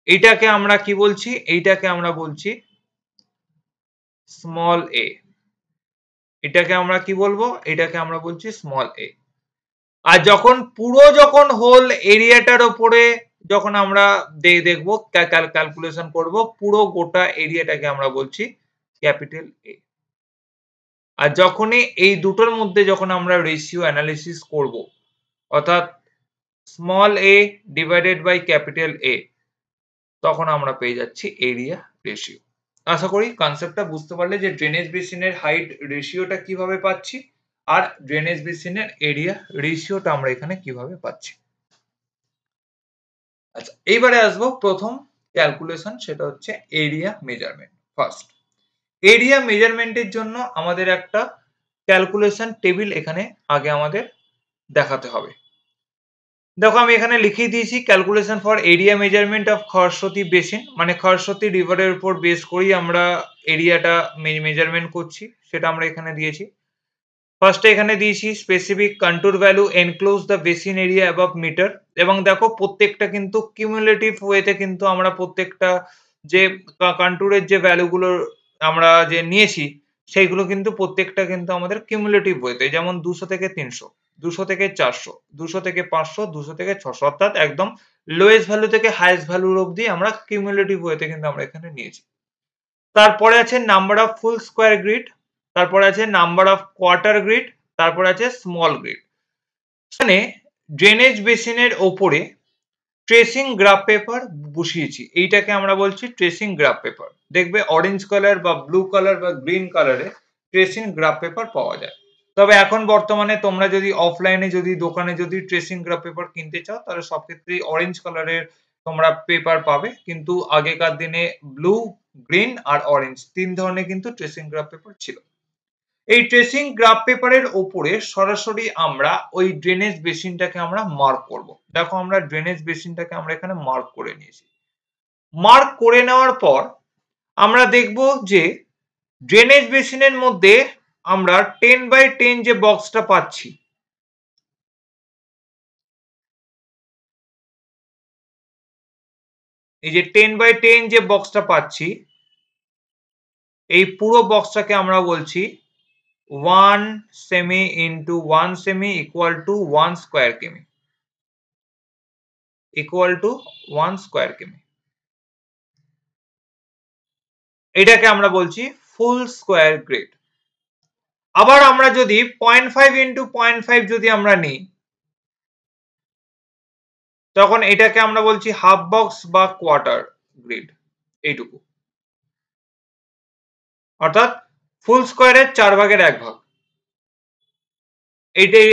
এইটাকে আমরা কি বলছি? এইটাকে আমরা বলছি স্মল a। এটাকে আমরা কি বলবো? এটাকে আমরা বলছি স্মল a। আর যখন পুরো যখন হোল এরিয়াটার উপরে যখন আমরা দেখবো ক্যালকুলেশন করব, পুরো গোটা এরিয়াটাকে আমরা বলছি ক্যাপিটাল A। আর যখনই এই দুটোর মধ্যে যখন আমরা রেশিও অ্যানালিসিস করব, অর্থাৎ small a divided by capital A, তখন আমরা পেয়ে যাচ্ছি এরিয়া রেশিও। আশা করি কনসেপ্টটা বুঝতে পারলে যে ড্রেনেজ বেসিনের হাইট রেশিওটা কিভাবে পাচ্ছি আর ড্রেনেজ বেসিনের এরিয়া রেশিওটা আমরা এখানে কিভাবে পাচ্ছি। আচ্ছা, এইবারে আসবো প্রথম ক্যালকুলেশন, সেটা হচ্ছে এরিয়া মেজারমেন্ট। ফার্স্ট, এরিয়া মেজারমেন্টের জন্য আমাদের একটা ক্যালকুলেশন টেবিল এখানে আগে আমাদের দেখাতে হবে। দেখো আমি এখানে লিখিয়ে দিয়েছি calculation for area measurement of Kharswati basin, মানে খরস্বতী রিভারের উপর বেস করেই আমরা এরিয়াটা মেজারমেন্ট করছি, সেটা আমরা এখানে দিয়েছি। ফার্স্টে এখানে দিয়েছি specific contour value enclose the basin area above metre, এবং দেখো প্রত্যেকটা কিন্তু কিউমুলেটিভ ওয়েতে কিন্তু আমরা প্রত্যেকটা যে কন্ট্যুরের যে ভ্যালুগুলো আমরা যে নিয়েছি সেইগুলো কিন্তু প্রত্যেকটা কিন্তু আমাদের কিউমুলেটিভ ওয়েতে, যেমন 200 থেকে 300, 200 থেকে 400, 200 থেকে 500, 200 থেকে 600, অর্থাৎ একদম লোয়েস্ট ভ্যালু থেকে হাইয়েস্ট ভ্যালুর অবধি আমরা কিউমুলেটিভ ওয়েতে কিন্তু আমরা এখানে নিয়েছি। তারপরে আছে number of full square grid, তারপরে আছে নাম্বার অফ কোয়ার্টার গ্রিড, তারপরে আছে স্মল গ্রিড। এখানে ড্রেনেজ বেসিনের ওপরে ট্রেসিং গ্রাফ পেপার বসিয়েছি, এইটাকে আমরা বলছি ট্রেসিং গ্রাফ পেপার। দেখবে অরেঞ্জ কালার বা ব্লু কালার বা গ্রিন কালারে ট্রেসিং গ্রাফ পেপার পাওয়া যায়। তবে এখন বর্তমানে তোমরা যদি অফলাইনে যদি দোকানে যদি ট্রেসিং গ্রাফ পেপার কিনতে চাও তাহলে সব ক্ষেত্রেই অরেঞ্জ কালারের তোমরা পেপার পাবে, কিন্তু আগেকার দিনে ব্লু, গ্রিন আর অরেঞ্জ তিন ধরনের কিন্তু ট্রেসিং গ্রাফ পেপার ছিল। এই ট্রেসিং গ্রাফ পেপারের উপরে সরাসরি আমরা ওই ড্রেনেজ বেসিনটাকে আমরা মার্ক করব। দেখো আমরা ড্রেনেজ বেসিনটাকে আমরা এখানে মার্ক করে নিয়েছি। মার্ক করে নেওয়ার পর আমরা দেখব যে ড্রেনেজ বেসিনের মধ্যে আমরা 10x10 যে বক্সটা পাচ্ছি, এই যে 10x10 যে বক্সটা পাচ্ছি, এই পুরো বক্সটাকে আমরা বলছি 1 cm into 1 semi equal to 1 square কিমি, ইকুয়াল টু 1 স্কোয়ার কিমি। এটাকে আমরা বলছি ফুল স্কোয়ার গ্রিড। আবার আমরা যদি 0.5 ইন্টু 0.5 যদি আমরা নিই, তখন এটাকে আমরা বলছি হাফ বক্স বা কোয়ার্টার গ্রিড, এইটুকু। অর্থাৎ ফুল স্কোয়ারের 4 ভাগের 1 ভাগ।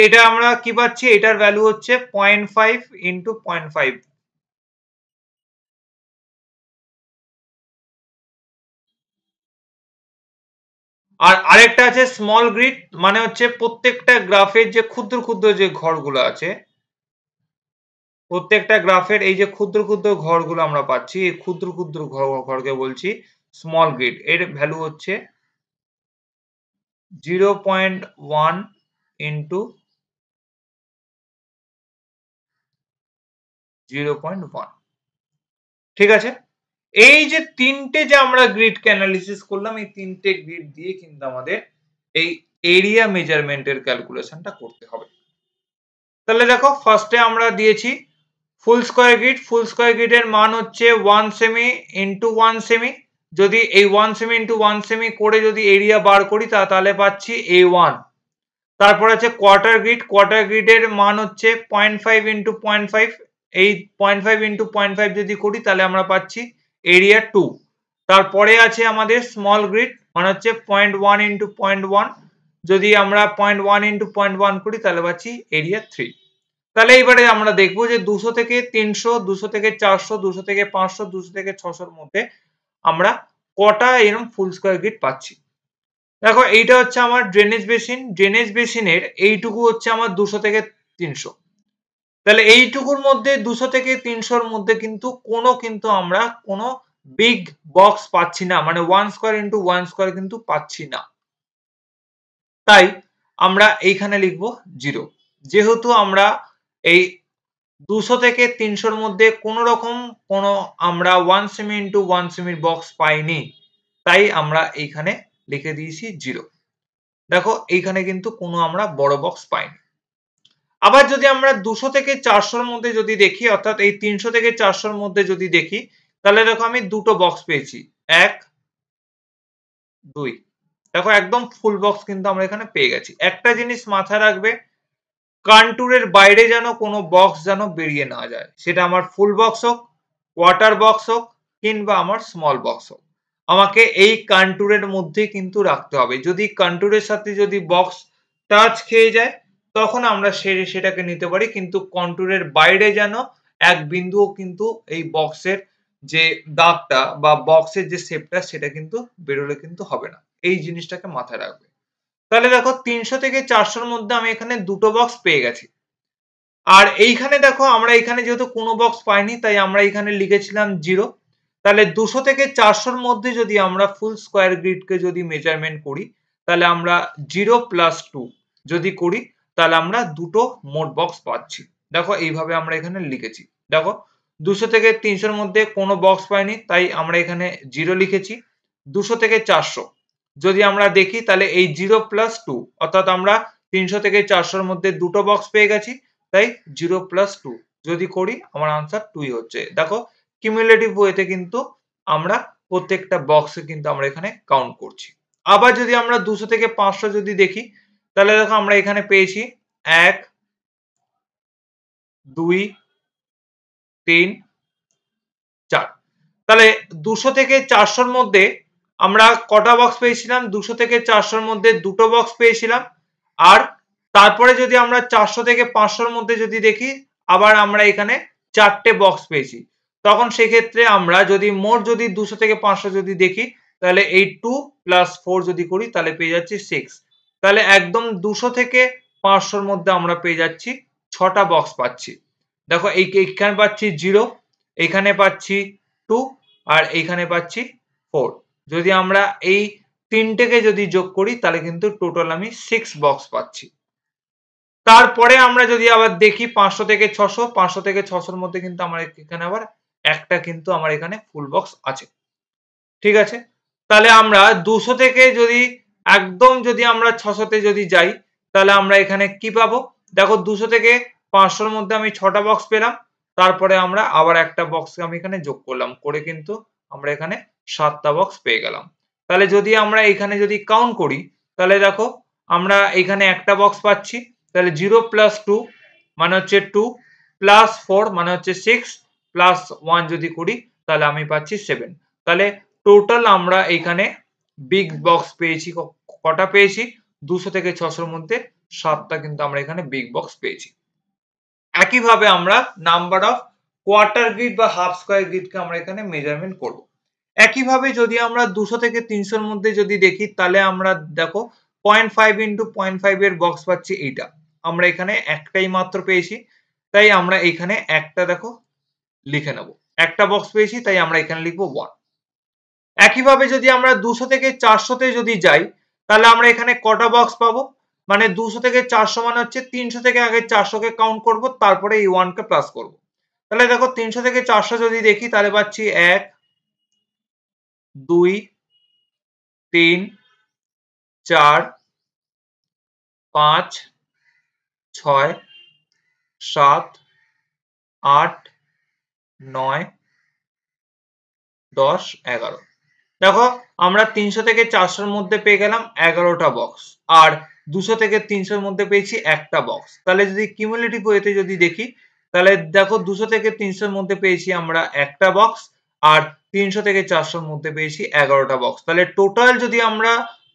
এটা আমরা কি পাচ্ছি, এটার ভ্যালু হচ্ছে 0.5 ইন্টু 0.5। আর আরেকটা আছে স্মল গ্রিড, মানে হচ্ছে প্রত্যেকটা গ্রাফের যে ক্ষুদ্র ক্ষুদ্র যে ঘরগুলো আছে, প্রত্যেকটা গ্রাফের এই যে ক্ষুদ্র ক্ষুদ্র ঘরগুলো আমরা পাচ্ছি, এই ক্ষুদ্র ক্ষুদ্র ঘরকে বলছি স্মল গ্রিড। এর ভ্যালু হচ্ছে 0.1 ইন্টু 0.1। ঠিক আছে, এই যে তিনটে যে আমরা গ্রিড কে অ্যানালিসিস করলাম, এই তিনটে গ্রিড দিয়ে কিন্তু আমাদের এই এরিয়া মেজারমেন্টের ক্যালকুলেশনটা করতে হবে। তাহলে দেখো ফার্স্টে আমরা দিয়েছি full square grid. Full square গ্রিডের মান হচ্ছে 1 সেমি ইন্টু 1 সেমি। যদি এই 1 সেমি ইন্টু 1 সেমি করে যদি এরিয়া বার করি তাহলে পাচ্ছি A1। তারপর আছে কোয়ার্টার গ্রিড। কোয়ার্টার গ্রিডের মান হচ্ছে 0.5 ইন্টু 0.5। এই 0.5 ইন্টু 0.5 যদি করি তাহলে আমরা পাচ্ছি এরিয়া 2। তারপরে আছে আমাদের স্মল গ্রিড, মানে হচ্ছে 0.1 ইন্টু 0.1। যদি আমরা 0.1 ইন্টু 0.1 করি তাহলে পাচ্ছি এরিয়া 3। তাহলে এবারে আমরা দেখবো যে 200 থেকে 300, 200 থেকে 400, 200 থেকে 500, 200 থেকে 600 মধ্যে আমরা কটা এরকম ফুল স্কোয়ার গ্রিড পাচ্ছি। দেখো এইটা হচ্ছে আমার ড্রেনেজ বেসিন। ড্রেনেজ বেসিনের এইটুকু হচ্ছে আমার 200 থেকে 300। তাহলে এইটুকুর মধ্যে 200 থেকে 300 মধ্যে কিন্তু আমরা কোনো বিগ বক্স পাচ্ছি না, মানে 1 স্কোয়ার ইন্টু 1 স্কোয়ার কিন্তু পাচ্ছি না। তাই আমরা এইখানে লিখবো 0। যেহেতু আমরা এই 200 থেকে 300 মধ্যে কোনো রকম কোনো আমরা 1 সেমি ইন্টু 1 সেমির বক্স পাইনি, তাই আমরা এইখানে লিখে দিয়েছি 0। দেখো এইখানে কিন্তু কোনো আমরা বড় বক্স পাইনি। আবার যদি আমরা 200 থেকে 400 এর মধ্যে যদি দেখি, অর্থাৎ এই 300 থেকে 400 এর মধ্যে যদি দেখি, তাহলে দেখো আমি দুটো বক্স পেয়েছি, 1, 2। দেখো একদম ফুল বক্স কিন্তু আমরা এখানে পেয়ে গেছি। একটা জিনিস মাথায় রাখবে, কন্ট্যুরের বাইরে যেন কোনো বক্স যেন বেরিয়ে না যায়, সেটা আমার ফুল বক্স হোক, কোয়ার্টার বক্স হোক কিংবা আমার স্মল বক্স হোক, আমাকে এই কন্ট্যুরের মধ্যে কিন্তু রাখতে হবে। যদি কন্ট্যুরের সাথে যদি বক্স টাচ খেয়ে যায় তখন আমরা সেটাকে নিতে পারি, কিন্তু কন্ট্যুরের বাইরে যেন এক বিন্দুও কিন্তু এই বক্সের যে দাগটা বা বক্সের যে শেপটা সেটা কিন্তু বেরোলে কিন্তু হবে না। এই জিনিসটাকে মাথায় রাখবে। তাহলে দেখো 300 থেকে 400 এর মধ্যে আমি এখানে দুটো বক্স পেয়ে গেছি। আর এইখানে দেখো আমরা এখানে যেহেতু কোনো বক্স পাইনি তাই আমরা এখানে লিখেছিলাম 0। তাহলে 200 থেকে 400 এর মধ্যে যদি আমরা ফুল স্কোয়ার গ্রিডকে যদি মেজারমেন্ট করি তাহলে আমরা 0 প্লাস 2 যদি করি তাহলে আমরা দুটো মোট বক্স পাচ্ছি। দেখো এইভাবে আমরা এখানে লিখেছি। দেখো 200 থেকে 300 এর মধ্যে কোনো বক্স পাইনি তাই আমরা এখানে 0 লিখেছি। 200 থেকে 400 যদি আমরা দেখি তাহলে এই 0 প্লাস 2 অর্থাৎ আমরা 300 থেকে 400 এর মধ্যে দুটো বক্স পেয়ে গেছি তাই 0 প্লাস 2 যদি করি আমার আনসার 2 হচ্ছে। দেখো কিউমুলেটিভ ওয়েতে কিন্তু আমরা প্রত্যেকটা বক্সে কিন্তু আমরা এখানে কাউন্ট করছি। আবার যদি আমরা 200 থেকে 500 যদি দেখি তাহলে দেখো আমরা এখানে পেয়েছি 1 2 3 4। তাহলে 200 থেকে 400 এর মধ্যে আমরা কটা বক্স পেয়েছিলাম? 200 থেকে 400 এর মধ্যে দুটো বক্স পেয়েছিলাম। আর তারপরে যদি আমরা 400 থেকে 500 এর মধ্যে যদি দেখি আবার আমরা এখানে চারটে বক্স পেয়েছি। তখন সেক্ষেত্রে আমরা যদি মোট যদি 200 থেকে 500 যদি দেখি তাহলে এই 2 প্লাস 4 যদি করি তাহলে পেয়ে যাচ্ছি 6। তাহলে একদম 200 থেকে 500 এর মধ্যে আমরা পেয়ে যাচ্ছি 6টা বক্স পাচ্ছি। দেখো এইখানে পাচ্ছি 0, এইখানে পাচ্ছি 2 আর এইখানে পাচ্ছি 4। যদি আমরা এই তিনটেকে যদি যোগ করি তাহলে কিন্তু টোটাল আমি 6 বক্স পাচ্ছি। তারপরে আমরা যদি আবার দেখি 500 থেকে 600, 500 থেকে 600 এর মধ্যে কিন্তু আমার এখানে আবার একটা কিন্তু আমার এখানে ফুল বক্স আছে। ঠিক আছে? তাহলে আমরা 200 থেকে যদি একদম যদি আমরা 600 তে যদি যাই তাহলে আমরা এখানে কি পাবো? দেখো 200 থেকে 500 এর মধ্যে আমি 6টা বক্স পেলাম। তারপরে আমরা আবার একটা বক্স আমি এখানে যোগ করলাম। করে কিন্তু আমরা এখানে 7টা বক্স পেয়ে গেলাম। তাহলে যদি আমরা এখানে যদি কাউন্ট করি তাহলে দেখো আমরা এখানে একটা বক্স পাচ্ছি। তাহলে 0 প্লাস 2 মানে হচ্ছে 2 প্লাস 4 মানে হচ্ছে 6 প্লাস 1 যদি করি তাহলে আমি পাচ্ছি 7। তাহলে টোটাল আমরা এখানে বিগ বক্স পেয়েছি কটা পেয়েছি? 200 থেকে 600 এর মধ্যে 7টা কিন্তু আমরা এখানে বিগ বক্স পেয়েছি। একইভাবে আমরা নাম্বার অফ কোয়ার্টার গ্রিড বা হাফ স্কয়ার গ্রিডকে আমরা এখানে মেজারমেন্ট করব। একইভাবে যদি আমরা 200 থেকে 300 এর মধ্যে যদি দেখি তাহলে আমরা দেখো 0.5 ইন্টু 0.5 এর বক্স পাচ্ছি এইটা। আমরা এখানে একটাই মাত্র পেয়েছি তাই আমরা এখানে একটা দেখো লিখে নেব। একটা বক্স পেয়েছি তাই আমরা এখানে লিখবো 1। একইভাবে যদি আমরা 200 থেকে 400 তে যদি যাই তাহলে আমরা এখানে কটা বক্স পাবো? মানে 200 থেকে 400 মানে হচ্ছে 300 থেকে আগে 400 কে কাউন্ট করব তারপরে এই 1 কে প্লাস করব। তাহলে দেখো 300 থেকে 400 যদি দেখি তাহলে পাচ্ছি 1 2 3 4 5 6 7 8 9 10 11। দেখো আমরা 300 থেকে 400 এর মধ্যে পেয়ে গেলাম 11টা বক্স আর 200 থেকে 300 এর মধ্যে পেয়েছি একটা বক্স। তাহলে যদি কিউমুলেটিভ ওয়েতে যদি দেখি তাহলে দেখো 200 থেকে 300 এর মধ্যে পেয়েছি আমরা একটা বক্স আর 300 থেকে 400 এর মধ্যে পেয়েছি 11টা বক্স। তাহলে টোটাল যদি আমরা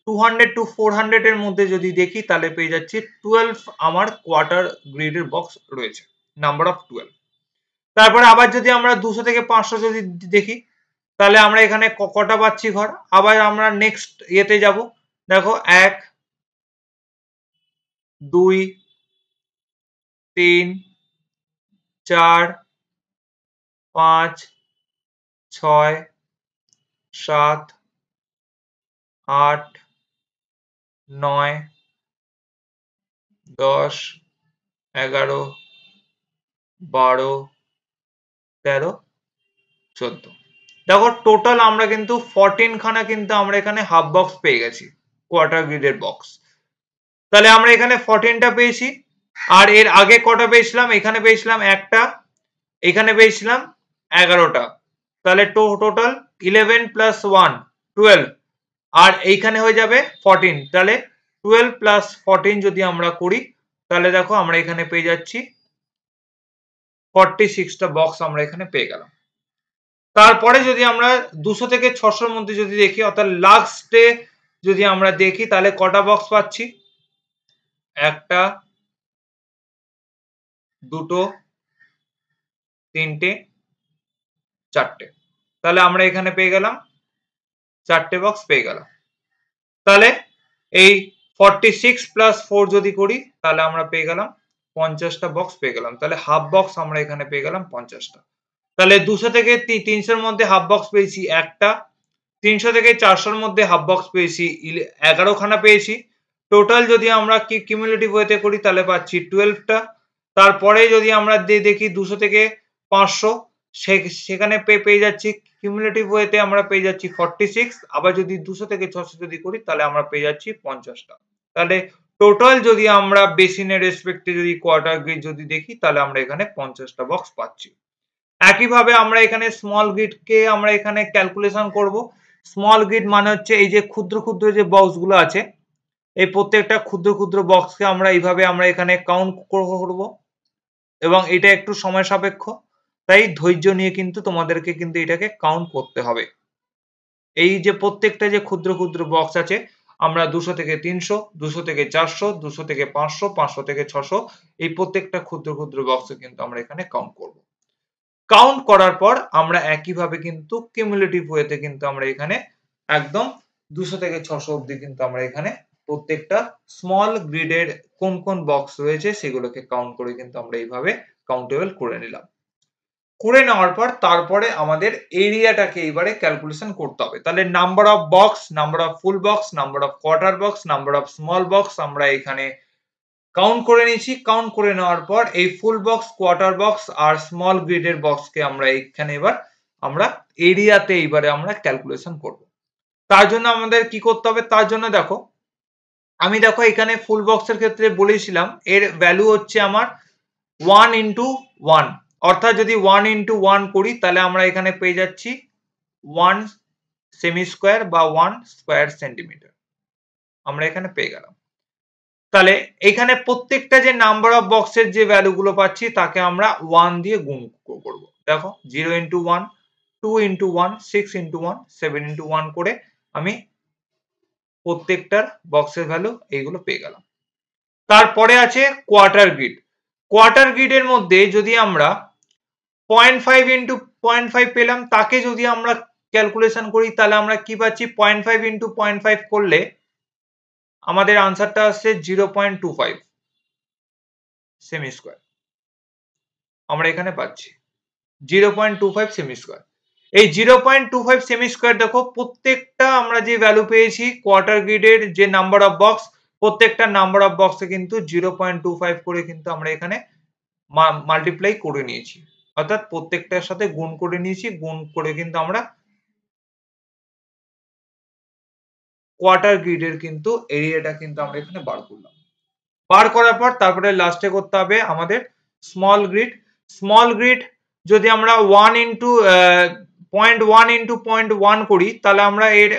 200 টু 400 এর মধ্যে যদি দেখি তাহলে পেয়ে যাচ্ছি 12 আমার কোয়ার্টার গ্রিডের বক্স রয়েছে। Number of 12। তারপরে আবার যদি আমরা 200 থেকে 500 যদি দেখি তাহলে আমরা এখানে কটা পাচ্ছি ঘর? আবার আমরা নেক্সট ইয়েতে যাব। দেখো 1 2 3 4 5 6 7 8 9 10 11 12 13 14। দেখো টোটাল আমরা কিন্তু 14 খানা কিন্তু আমরা এখানে হাফ বক্স পেয়ে গেছি কোয়ার্টার গ্রিডের বক্স। তাহলে আমরা এখানে 14টা পেয়েছি আর এর আগে কটা পেয়েছিলাম? এখানে পেয়েছিলাম একটা, এখানে পেয়েছিলাম 11টা। তাহলে টোটাল 11 প্লাস 1 12 আর এইখানে হয়ে যাবে 14। তাহলে 12 প্লাস 14 যদি আমরা করি তাহলে দেখো আমরা এখানে পেয়ে যাচ্ছি 46টা বক্স আমরা এখানে পেয়ে গেলাম। তারপরে যদি আমরা 200 থেকে 600 এর মধ্যে যদি দেখি অর্থাৎ লাস্টে যদি আমরা দেখি তাহলে কটা বক্স পাচ্ছি? একটা, দুটো, তিনটে, চারটে। তাহলে আমরা এখানে পেয়ে গেলাম 4টে বক্স পেয়ে গেলাম। তাহলে এই 46 প্লাস 4 যদি করি তাহলে আমরা পেয়ে গেলাম 50টা বক্স পেয়ে গেলাম। তাহলে হাফ বক্স আমরা এখানে পেয়ে গেলাম 50টা। তাহলে 200 থেকে 300 এর মধ্যে হাফ বক্স পেয়েছি একটা, 300 থেকে 400 এর মধ্যে হাফ বক্স পেয়েছি 11 খানা পেয়েছি। টোটাল যদি আমরা কিউমুলেটিভ ওয়েতে করি তাহলে পাচ্ছি 12টা। তারপরে যদি আমরা দেখি 200 থেকে 500 সেখানে পেয়ে যাচ্ছি কিউমুলেটিভ ওয়েতে আমরা পেয়ে যাচ্ছি 46। আবার যদি 200 থেকে 600 যদি করি তাহলে আমরা পেয়ে যাচ্ছি 50টা। তাহলে টোটাল যদি আমরা বেসিনের রেসপেক্টে যদি কোয়ার্টার গ্রিড যদি দেখি তাহলে আমরা এখানে 50টা বক্স পাচ্ছি। একইভাবে আমরা এখানে স্মল গ্রিডকে আমরা এখানে ক্যালকুলেশন করব। স্মল গ্রিড মানে হচ্ছে এই যে ক্ষুদ্র ক্ষুদ্র যে বক্সগুলো আছে, এই প্রত্যেকটা ক্ষুদ্র ক্ষুদ্র বক্সকে আমরা এইভাবে আমরা এখানে কাউন্ট করব এবং এটা একটু সময় সাপেক্ষ, তাই ধৈর্য নিয়ে কিন্তু তোমাদেরকে কিন্তু এটাকে কাউন্ট করতে হবে। এই যে প্রত্যেকটা যে ক্ষুদ্র ক্ষুদ্র বক্স আছে, আমরা 200 থেকে 300, 200 থেকে 400, 200 থেকে 500, 500 থেকে 600 এই প্রত্যেকটা ক্ষুদ্র ক্ষুদ্র বক্সে কিন্তু আমরা এখানে কাউন্ট করব। কাউন্ট করার পর আমরা একইভাবে কিন্তু কিউমুলেটিভ ওয়েতে কিন্তু আমরা এখানে একদম 200 থেকে 600 অবধি কিন্তু আমরা এখানে প্রত্যেকটা স্মল গ্রিডের কোন কোন বক্স রয়েছে সেগুলোকে কাউন্ট করে কিন্তু আমরা এইভাবে কাউন্টেবল করে নিলাম। করে নেওয়ার পর তারপরে আমাদের এরিয়াটাকে এবারে ক্যালকুলেশন করতে হবে। তাহলে number of box, number of full box, number of quarter box, number of small box আমরা এখানে কাউন্ট করে নিয়েছি। কাউন্ট করে নেওয়ার পর এই ফুল বক্স, কোয়ার্টার বক্স আর স্মল গ্রিডের বক্সকে আমরা এখানে এবার আমরা এরিয়াতে এবারে আমরা ক্যালকুলেশন করব। তার জন্য আমাদের কি করতে হবে? তার জন্য দেখো আমি দেখো এখানে ফুল বক্সের ক্ষেত্রে বলেছিলাম এর ভ্যালু হচ্ছে আমার 1 ইন্টু 1, অর্থাৎ যদি 1 ইন্টু 1 করি তাহলে আমরা এখানে পেয়ে যাচ্ছি 1 সেমি স্কোয়ার বা 1 স্কোয়ার সেন্টিমিটার আমরা এখানে পেয়ে গেলাম। তাহলে এখানে প্রত্যেকটা যে নাম্বার অফ বক্সের যে ভ্যালু গুলো পাচ্ছি তাকে আমরা 1 দিয়ে গুণ করব। দেখো 0 ইন্টু 1, 2 ইন্টু 1, 6 ইন্টু 1, 7 ইন্টু 1 করে আমি প্রত্যেকটার বক্সের ভ্যালু এইগুলো পেয়ে গেলাম। তারপরে আছে কোয়ার্টার গ্রিড। কোয়ার্টার গ্রিডের মধ্যে যদি আমরা 0.5 ইন্টু 0.5 পেলাম, তাকে যদি আমরা ক্যালকুলেশন করি তাহলে আমরা কি পাচ্ছি? 0.5 ইন্টু 0.5 করলে আমাদের আনসারটা আসছে 0.25 সেমি স্কোয়ার আমরা এখানে পাচ্ছি 0.25 সেমি স্কোয়ার। এই 0.25 সেমি স্কোয়ার দেখো প্রত্যেকটা আমরা যে ভ্যালু পেয়েছি কোয়ার্টার গ্রিডের যে নাম্বার অফ বক্স, প্রত্যেকটা নাম্বার অফ বক্সে কিন্তু 0.25 করে কিন্তু আমরা এখানে মাল্টিপ্লাই করে নিয়েছি, অর্থাৎ প্রত্যেকটার সাথে গুণ করে নিয়েছি। গুণ করে কিন্তু আমরা কোয়ার্টার গ্রিডের কিন্তু এরিয়াটা কিন্তু আমরা এখানে বার করলাম। বার করার পর তারপরে লাস্টে করতে হবে আমাদের স্মল গ্রিড। স্মল গ্রিড যদি আমরা 1 ইন্টু 0.1 ইন্টু 0.1 করি তাহলে আমরা এর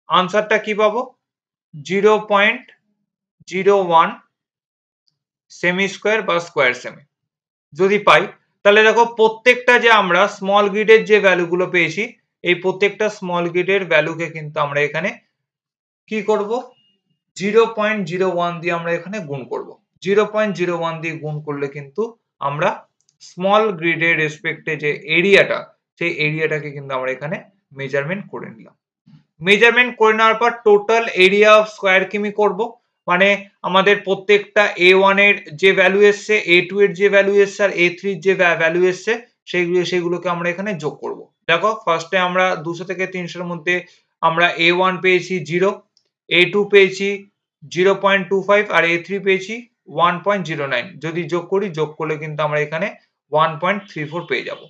আনসারটা কি পাবো? 0.01 সেমি স্কোয়ার বা স্কোয়ার সেমি যদি পাই তাহলে দেখো প্রত্যেকটা যে আমরা স্মল গ্রিডের যে ভ্যালুগুলো পেয়েছি এই প্রত্যেকটা স্মল গ্রিডের ভ্যালুকে কিন্তু আমরা এখানে কি করব? 0.01 দিয়ে আমরা এখানে গুণ করব। 0.01 দিয়ে গুণ করলে কিন্তু আমরা স্মল গ্রিডের রেসপেক্টে যে এরিয়াটা সেই এরিয়াটাকে কিন্তু আমরা এখানে মেজারমেন্ট করে নিলাম। মেজারমেন্ট করে নেওয়ার পর টোটাল এরিয়া অফ স্কোয়ার কিমি করব, মানে আমাদের প্রত্যেকটা A1 এর যে ভ্যালু এসছে, A2 এর যে ভ্যালু এসছে আর A3 এর যে ভ্যালু এসছে সেগুলোকে আমরা এখানে যোগ করব। দেখো ফার্স্টে আমরা 200 থেকে 300 এর মধ্যে আমরা A1 পেয়েছি 0, A2 পেয়েছি 0.25 আর A3 পেয়েছি 1.09। যদি যোগ করি, যোগ করলে কিন্তু আমরা এখানে 1.34 পেয়ে যাব।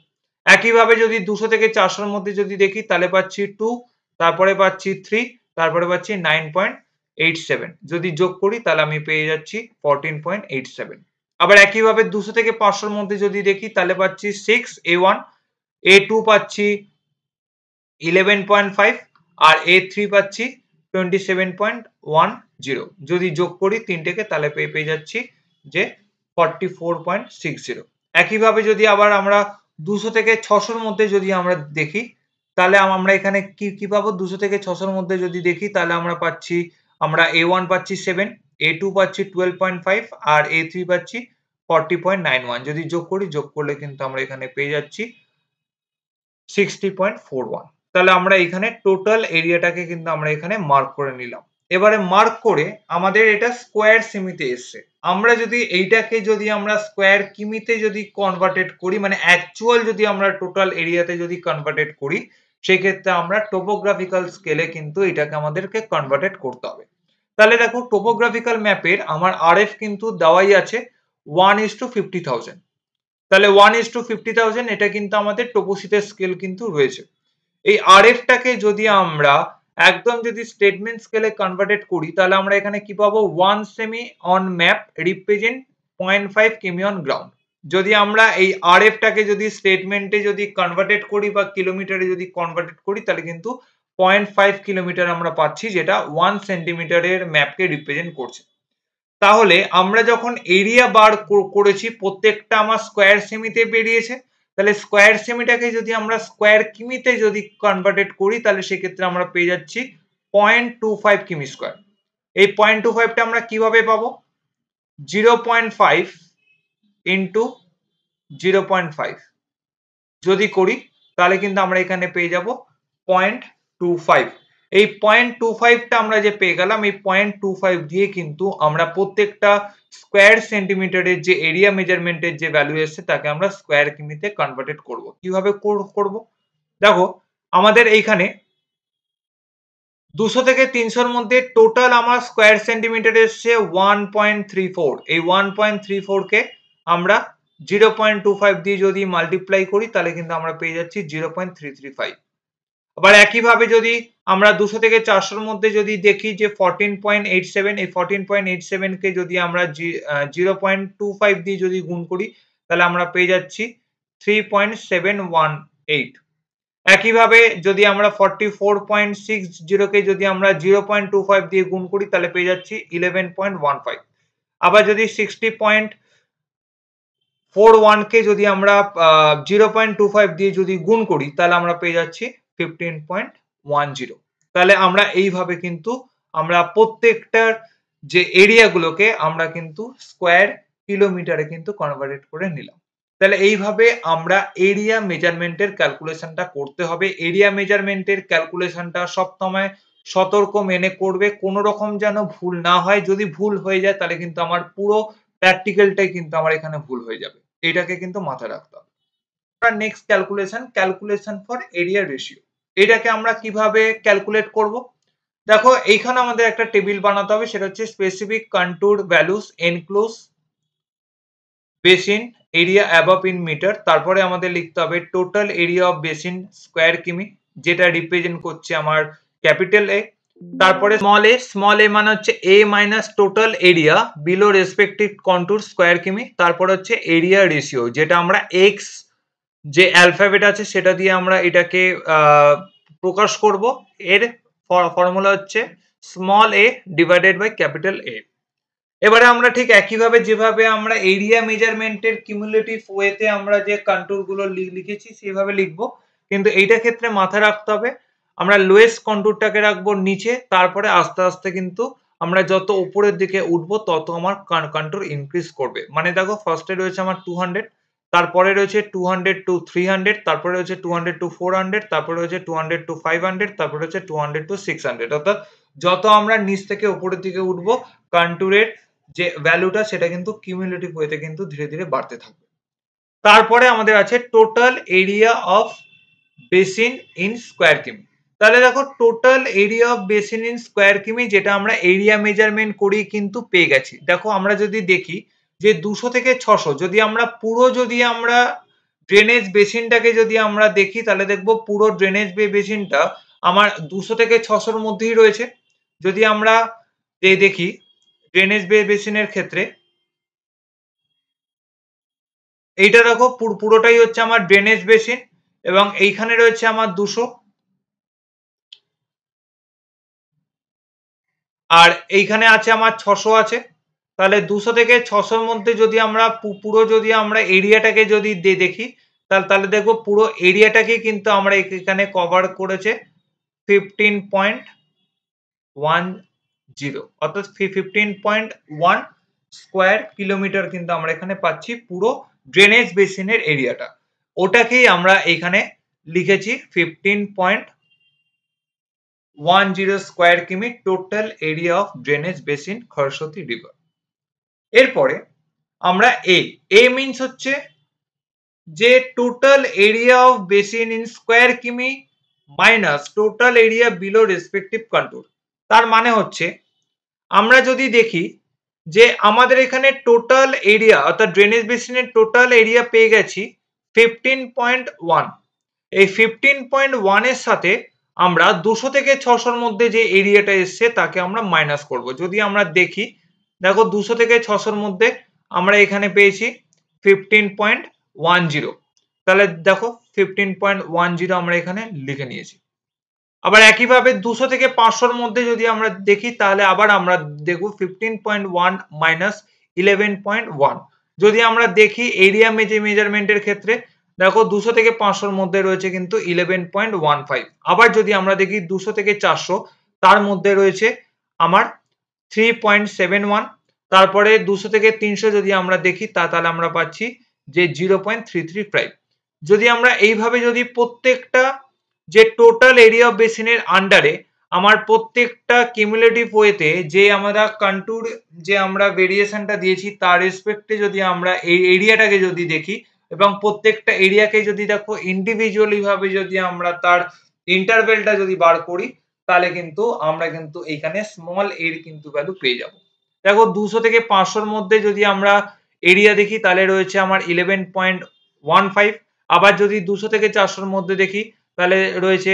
একইভাবে যদি 200 থেকে 400 এর মধ্যে যদি দেখি তাহলে পাচ্ছি 2, তারপরে পাচ্ছি 3, তারপরে পাচ্ছি 9.87। যদি যোগ করি তাহলে আমি পেয়ে যাচ্ছি 14.87। আবার একইভাবে 200 থেকে 500 এর মধ্যে যদি দেখি তাহলে পাচ্ছি 6 A1, A2 পাচ্ছি 11.5 আর A3 পাচ্ছি 27.10। যদি যোগ করি তিনটেকে তাহলে পেয়ে যাচ্ছি যে 44.60। একইভাবে যদি আবার আমরা 200 থেকে 600 এর মধ্যে যদি আমরা দেখি তাহলে আমরা এখানে কি পাবো? 200 থেকে 600 এর মধ্যে যদি দেখি তাহলে আমরা পাচ্ছি আমরা A1 পাচ্ছি 7, A2 পাচ্ছি 12.5 আর A3 পাচ্ছি 40.91। যদি যোগ করি, যোগ করলে কিন্তু আমরা এখানে পেয়ে যাচ্ছি 60.41। তাহলে আমরা এখানে টোটাল এরিয়াটাকে কিন্তু আমরা এখানে মার্ক করে নিলাম। এবারে মার্ক করে আমাদের এটা স্কোয়ার সেমিতে এসছে। আমরা যদি এইটাকে যদি আমরা স্কোয়ার কিমিতে যদি কনভার্টেড করি, মানে অ্যাকচুয়াল যদি আমরা টোটাল এরিয়াতে যদি কনভার্টেড করি, সেক্ষেত্রে আমরা টোপোগ্রাফিক্যাল স্কেলে কিন্তু এটাকে আমাদেরকে কনভার্টেড করতে হবে। তাহলে দেখো টোপোগ্রাফিক্যাল ম্যাপের আমার আরএফ কিন্তু দেওয়াই আছে 1:50,000। তাহলে 1:50,000 এটা কিন্তু আমাদের টোপোশিটের স্কেল কিন্তু রয়েছে। এই আরএফ টাকে যদি আমরা একদম যদি স্টেটমেন্ট স্কেলে কনভার্টেড করি, তাহলে আমরা এখানে কি পাবো, 1 সেমি অন ম্যাপ রিপ্রেজেন্ট 0.5 কিমি অন গ্রাউন্ড। যদি আমরা এই আরএফ টাকে যদি স্টেটমেন্টে যদি কনভার্টেড করি বা কিলোমিটারে যদি কনভার্টেড করি, তাহলে কিন্তু 0.5 কিলোমিটার আমরা পাচ্ছি, যেটা 1 সেন্টিমিটারের ম্যাপকে রিপ্রেজেন্ট করছে। তাহলে আমরা যখন এরিয়া বার করেছি, প্রত্যেকটা আমার স্কোয়ার সেমিতে বেরিয়েছে। তাহলে স্কোয়ার সেমিটাকে যদি আমরা স্কোয়ার কিমিতে যদি কনভার্টেড করি, তাহলে সেক্ষেত্রে আমরা পেয়ে যাচ্ছি 0.25 কিমি স্কোয়ার। এই 0.25টা আমরা কিভাবে পাবো, 0.5 ইন্টু 0.5 যদি করি, তাহলে কিন্তু আমরা এখানে পেয়ে যাব 0.25। এই 0.25টা আমরা যে পেয়ে গেলাম, এই 0.25 দিয়ে কিন্তু আমরা প্রত্যেকটা স্কোয়ার সেন্টিমিটারের যে এরিয়া মেজারমেন্টের যে ভ্যালু এসছে, তাকে আমরা স্কোয়ার কিমিতে কনভার্টেড করব। কিভাবে করব, দেখো আমাদের এইখানে 200 থেকে 300-র মধ্যে টোটাল আমার স্কোয়ার সেন্টিমিটার এসছে 1.34। এই 1.34 কে আমরা 0.25 দিয়ে যদি মাল্টিপ্লাই করি, তাহলে কিন্তু আমরা পেয়ে যাচ্ছি 0.335। আবার একইভাবে যদি আমরা 200 থেকে 400-র মধ্যে যদি দেখি যে 14.87, এই 14.87 কে যদি আমরা 0.25 দিয়ে যদি গুণ করি, তাহলে আমরা পেয়ে যাচ্ছি 3.718। একইভাবে যদি আমরা 44.60 কে যদি আমরা 0.25 দিয়ে গুণ করি, তাহলে পেয়ে যাচ্ছি 11.15। আবার যদি 60.41 কে যদি আমরা 0.25 দিয়ে যদি গুণ করি, তাহলে আমরা পেয়ে যাচ্ছি 15.10। তাহলে আমরা এইভাবে কিন্তু আমরা প্রত্যেকটার যে এরিয়া গুলোকে আমরা কিন্তু স্কোয়ার কিলোমিটারে কিন্তু কনভার্ট করে নিলাম। তাহলে এইভাবে আমরা এরিয়া মেজারমেন্টের ক্যালকুলেশনটা করতে হবে। এরিয়া মেজারমেন্টের ক্যালকুলেশনটা সবসময় সতর্ক মেনে করবে, কোনো রকম যেন ভুল না হয়। যদি ভুল হয়ে যায়, তাহলে কিন্তু আমার পুরো প্র্যাকটিক্যালটাই কিন্তু আমার এখানে ভুল হয়ে যাবে। এটাকে কিন্তু মাথায় রাখতে হবে। Next calculation for area ratio. এটাকে আমরা কিভাবে ক্যালকুলেট করব, দেখো এইখানে আমাদের একটা টেবিল বানাতে হবে, সেটা হচ্ছে specific contour values enclose basin area above in metre. তারপরে আমাদের লিখতে হবে total area of basin square কিমি, যেটা রিপ্রেজেন্ট করছে আমার ক্যাপিটাল এ। তারপরে স্মল এ মানে হচ্ছে A minus total area below respective contour square km. তারপর হচ্ছে এরিয়া রেশিও, যেটা আমরা এক্স যে অ্যালফাবেট আছে সেটা দিয়ে আমরা এটাকে প্রকাশ করব। এর ফর্মুলা হচ্ছে small A divided by capital A. এবারে আমরা ঠিক একইভাবে যেভাবে আমরা এরিয়া মেজারমেন্টের কিউমুলেটিভ ওয়েতে আমরা যে কন্ট্যুর গুলো লিখেছি সেভাবে লিখবো, কিন্তু এইটা ক্ষেত্রে মাথায় রাখতে হবে আমরা লোয়েস্ট কন্ট্যুরটাকে রাখবো নিচে, তারপরে আস্তে আস্তে কিন্তু আমরা যত উপরের দিকে উঠবো তত আমার কন্ট্যুর ইনক্রিজ করবে। মানে দেখো ফার্স্টে রয়েছে আমার 200, তারপরে রয়েছে 200 টু 300, তারপরে রয়েছে 200 টু 400, তারপরে রয়েছে 200 টু 500, তারপরে রয়েছে 200 টু 600। অর্থাৎ যত আমরা নিচ থেকে উপরের দিকে উঠবো, কন্ট্যুরের যে ভ্যালুটা সেটা কিন্তু কিউমুলেটিভ ওয়েতে কিন্তু ধীরে ধীরে বাড়তে থাকবে। তারপরে আমাদের আছে total area of basin in square কিমি। তাহলে দেখো total area of basin in square কিমি, যেটা আমরা এরিয়া মেজারমেন্ট করি কিন্তু পেয়ে গেছি। দেখো আমরা যদি দেখি যে 200 থেকে 600 যদি আমরা পুরো যদি আমরা ড্রেনেজ বেসিনটাকে যদি আমরা দেখি, তাহলে দেখবো পুরো ড্রেনেজ বেসিনটা আমার 200 থেকে 600-র মধ্যেই রয়েছে। যদি আমরা দেখি ড্রেনেজ বেসিনের ক্ষেত্রে, এইটা দেখো পুরোটাই হচ্ছে আমার ড্রেনেজ বেসিন, এবং এইখানে রয়েছে আমার 200, আর এইখানে আছে আমার 600 আছে। তাহলে 200 থেকে 600-র মধ্যে যদি আমরা পুরো যদি আমরা এরিয়াটাকে যদি দেখি, তাহলে দেখবো পুরো এরিয়াটাকে কিন্তু আমরা এখানে কভার করেছে 15.10, অর্থাৎ 15.1 স্কোয়ার কিলোমিটার কিন্তু আমরা এখানে পাচ্ছি পুরো ড্রেনেজ বেসিনের এরিয়াটা। ওটাকেই আমরা এখানে লিখেছি 15.10 square km total area of drainage basin Kharswati river. এরপরে আমরা এ মিনস হচ্ছে যে total area of basin in square km minus total area below respective control. তার মানে হচ্ছে আমরা যদি দেখি যে আমাদের এখানে টোটাল এরিয়া অর্থাৎ ড্রেনেজ বেসিনের টোটাল এরিয়া পেয়ে গেছি 15.1। এই 15.1 এর সাথে আমরা 200 থেকে 600 এর মধ্যে যে এরিয়াটা এসছে তাকে আমরা মাইনাস করব। যদি আমরা দেখি, দেখো 200 থেকে 600 এর মধ্যে আমরা এখানে পেয়েছি 15.10। তাহলে দেখো 15.10 আমরা এখানে লিখে নিয়েছি। আবার একইভাবে 200 থেকে 500 এর মধ্যে যদি আমরা দেখি তাহলে আবার আমরা দেখব 15.1 মাইনাস 11.1। যদি আমরা দেখি এরিয়া মেজারমেন্টের ক্ষেত্রে দেখো 200 থেকে 500 এর মধ্যে রয়েছে কিন্তু 11.15। আবার যদি আমরা দেখি 200 থেকে 400 তার মধ্যে রয়েছে আমার 3.71। তারপরে 200 থেকে 300 যদি আমরা দেখি তাহলে আমরা পাচ্ছি যে 0.335। যদি আমরা এইভাবে যদি প্রত্যেকটা যে টোটাল এরিয়া অফ বেসিনের আন্ডারে আমার প্রত্যেকটা কিউমুলেটিভ ওয়েতে যে আমরা কন্ট্যুর যে আমরা ভেরিয়েশনটা দিয়েছি তার রেসপেক্টে যদি আমরা এই এরিয়াটাকে যদি দেখি এবং প্রত্যেকটা এরিয়াকে যদি দেখো ইন্ডিভিজুয়ালি ভাবে যদি আমরা তার ইন্টারভেলটা যদি বার করি তাহলে কিন্তু আমরা কিন্তু এখানে স্মল এর কিন্তু ভ্যালু পেয়ে যাব। দেখো 200 থেকে 500 এর মধ্যে যদি আমরা এরিয়া দেখি তাহলে রয়েছে আমার 11.15। আবার যদি 200 থেকে 400 এর মধ্যে দেখি তাহলে রয়েছে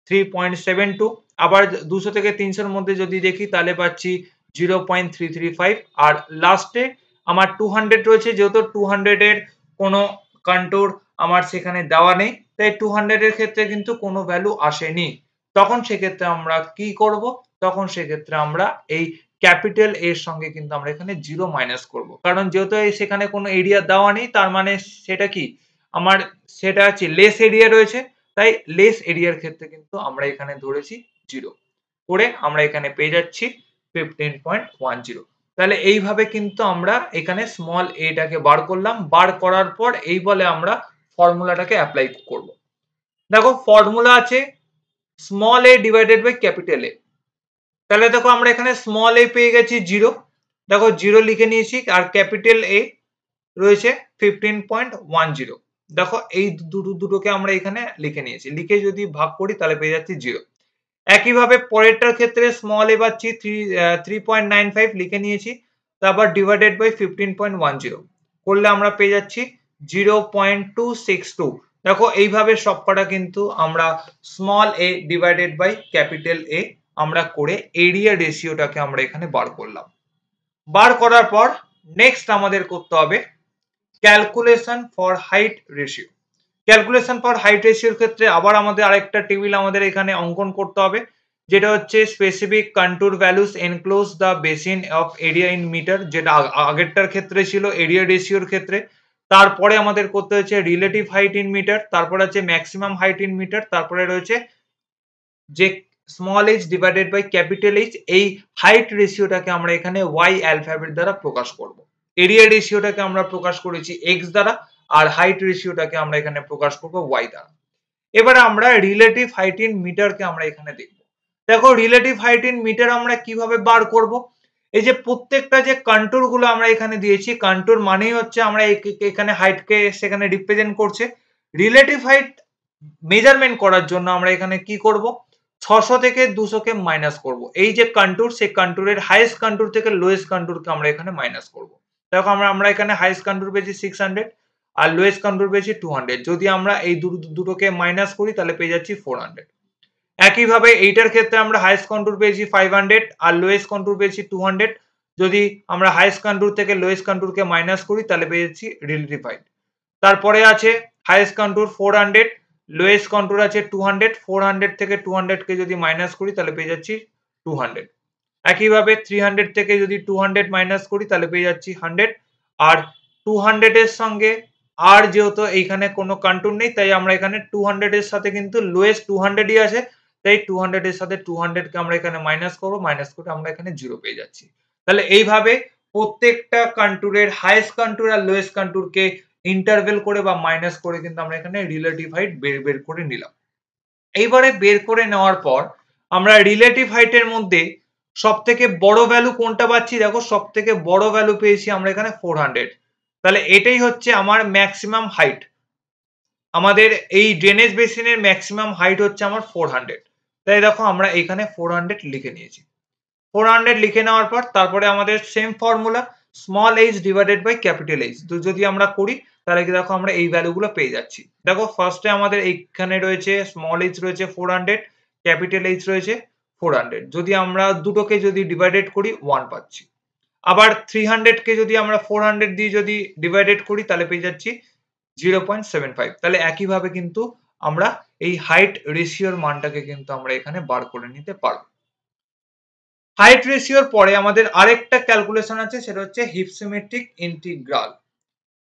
3.72। আবার 200 থেকে 300 এর মধ্যে যদি দেখি তাহলে পাচ্ছি 0.335। আর লাস্টে আমার 200 রয়েছে, যেহেতু 200 এর কোনো কন্ট্যুর আমার সেখানে দেওয়া নেই তাই 200 এর ক্ষেত্রে কিন্তু কোনো ভ্যালু আসেনি। তখন সেক্ষেত্রে আমরা কি করব, তখন সেক্ষেত্রে আমরা এই ক্যাপিটাল এর সঙ্গে কিন্তু আমরা এখানে 0 মাইনাস করব, কারণ যেহেতু সেখানে কোনো এরিয়া দেওয়া নেই তার মানে সেটা কি আমার সেটা আছে লেস এরিয়া রয়েছে, তাই লেস এরিয়ার ক্ষেত্রে কিন্তু আমরা এখানে ধরেছি 0 করে আমরা এখানে পেয়ে যাচ্ছি 15.10। তাহলে এইভাবে কিন্তু আমরা এখানে স্মল এটাকে বার করলাম। বার করার পর এই বলে আমরা ফর্মুলাটাকে অ্যাপ্লাই করব। দেখো ফর্মুলা আছে small A divided by capital A. তাহলে দেখো আমরা এখানে স্মল এ পেয়ে গেছি 0, দেখো 0 লিখে নিয়েছি, আর ক্যাপিটাল এ রয়েছে 15.10। দেখো এই দুটোকে আমরা এখানে লিখে নিয়েছি, লিখে যদি ভাগ করি তাহলে পেয়ে যাচ্ছি 0। একইভাবে পরেরটার ক্ষেত্রে স্মল এ পাচ্ছি 3.95 লিখে নিয়েছি, তারপর ডিভাইডেড বাই 15.10 করলে আমরা পেয়ে যাচ্ছি 0.262। দেখো এইভাবে সবকটা কিন্তু আমরা small A divided by capital A আমরা করে এরিয়া রেশিওটাকে আমরা এখানে বার করলাম। বার করার পর নেক্সট আমাদের করতে হবে calculation for height ratio. Calculation for height রেশিওর ক্ষেত্রে আবার আমাদের আরেকটা টেবিল আমাদের এখানে অঙ্কন করতে হবে, যেটা হচ্ছে specific contour values enclose the basin of area in metre, যেটা আগেরটার ক্ষেত্রে ছিল এরিয়া রেশিওর ক্ষেত্রে। তারপরে আমাদের করতে হচ্ছে রিলেটিভ হাইট ইন মিটার, তারপরে আছে ম্যাক্সিমাম হাইট ইন মিটার, তারপরে রয়েছে যে small H divided by capital H. এই হাইট রেশিওটাকে আমরা এখানে ওয়াই অ্যালফাবেট দ্বারা প্রকাশ করব। এরিয়া রেশিওটাকে আমরা প্রকাশ করেছি এক্স দ্বারা, আর হাইট রেশিওটাকে আমরা এখানে প্রকাশ করব ওয়াই দ্বারা। এবারে আমরা রিলেটিভ হাইট ইন মিটারকে আমরা এখানে দেখব। দেখো রিলেটিভ হাইট ইন মিটার আমরা কিভাবে বার করব, এই যে প্রত্যেকটা যে কন্ট্যুর গুলো আমরা এখানে দিয়েছি, কন্ট্যুর মানেই হচ্ছে আমরা এখানে হাইটকে সেখানে রিপ্রেজেন্ট করছে। রিলেটিভ হাইট মেজারমেন্ট করার জন্য আমরা এখানে কি করব, 600 থেকে 200 কে মাইনাস করব। এই যে কন্ট্যুর সেই কন্ট্যুরের হাইয়েস্ট কন্ট্যুর থেকে লোয়েস্ট কন্ট্যুরকে আমরা এখানে মাইনাস করব। দেখো আমরা এখানে হাইয়েস্ট কন্ট্যুর পেয়েছি 600 আর লোয়েস্ট কন্ট্যুর পেয়েছি 200। যদি আমরা এই দুটোকে মাইনাস করি তাহলে পেয়ে যাচ্ছি 400। একইভাবে এইটার ক্ষেত্রে আমরা হাইয়েস্ট কন্ট্যুর পেয়েছি 500 আর লোয়েস্ট কন্ট্যুর পেয়েছি 200। যদি আমরা হাইয়েস্ট কন্ট্যুর থেকে লোয়েস্ট কন্ট্যুরকে মাইনাস করি তাহলে পেয়ে যাচ্ছি রিলেটিভ হাইট। তারপরে আছে হাইয়েস্ট কন্ট্যুর 400, লোয়েস্ট কন্ট্যুর আছে 200। 400 থেকে 200 কে যদি মাইনাস করি তাহলে পেয়ে যাচ্ছি 200। একইভাবে 300 থেকে যদি 200 মাইনাস করি তাহলে পেয়ে যাচ্ছি 100। আর 200 এর সঙ্গে আর যেহেতু এইখানে কোনো কন্ট্যুর নেই তাই আমরা এখানে 200 এর সাথে কিন্তু লোয়েস্ট 200ই আছে, তাই 200 এর সাথে 200 কে আমরা এখানে মাইনাস করব, মাইনাস করে আমরা এখানে 0 পেয়ে যাচ্ছি। তাহলে এইভাবে প্রত্যেকটা কন্ট্যুরের হাইয়েস্ট কন্ট্যুর আর লোয়েস্ট কন্ট্যুরকে ইন্টারভেল করে বা মাইনাস করে কিন্তু আমরা এখানে রিলেটিভ হাইট বের করে নিলাম। এইবারে বের করে নেওয়ার পর আমরা রিলেটিভ হাইটের মধ্যে সব থেকে বড় ভ্যালু কোনটা পাচ্ছি? দেখো সব থেকে বড় ভ্যালু পেয়েছি আমরা এখানে 400। তাহলে এটাই হচ্ছে আমার ম্যাক্সিমাম হাইট। আমাদের এই ড্রেনেজ বেসিনের ম্যাক্সিমাম হাইট হচ্ছে আমার 400। তাই দেখো আমরা এখানে 400 লিখে নিয়েছি। 400 লিখে নেওয়ার পর তারপরে আমাদের same formula small h divided by capital H। তো যদি আমরা করি তাহলে কি দেখো আমরা এই ভ্যালুগুলো পেয়ে যাচ্ছি। দেখো ফার্স্টে আমাদের এইখানে রয়েছে স্মল h রয়েছে 400, ক্যাপিটাল H রয়েছে 400। যদি আমরা দুটোকে যদি ডিভাইডেড করি 1 পাচ্ছি। আবার 300 কে যদি আমরা 400 দিয়ে যদি ডিভাইডেড করি তাহলে পেয়ে যাচ্ছি 0.75। তাহলে একইভাবে কিন্তু আমরা এই হাইট রেশিওর মানটাকে কিন্তু আমরা এখানে বার করে নিতে পারবো। হাইট রেশিওর পরে আমাদের আরেকটা ক্যালকুলেশন আছে, সেটা হচ্ছে হিপসিমেট্রিক ইন্টিগ্রাল।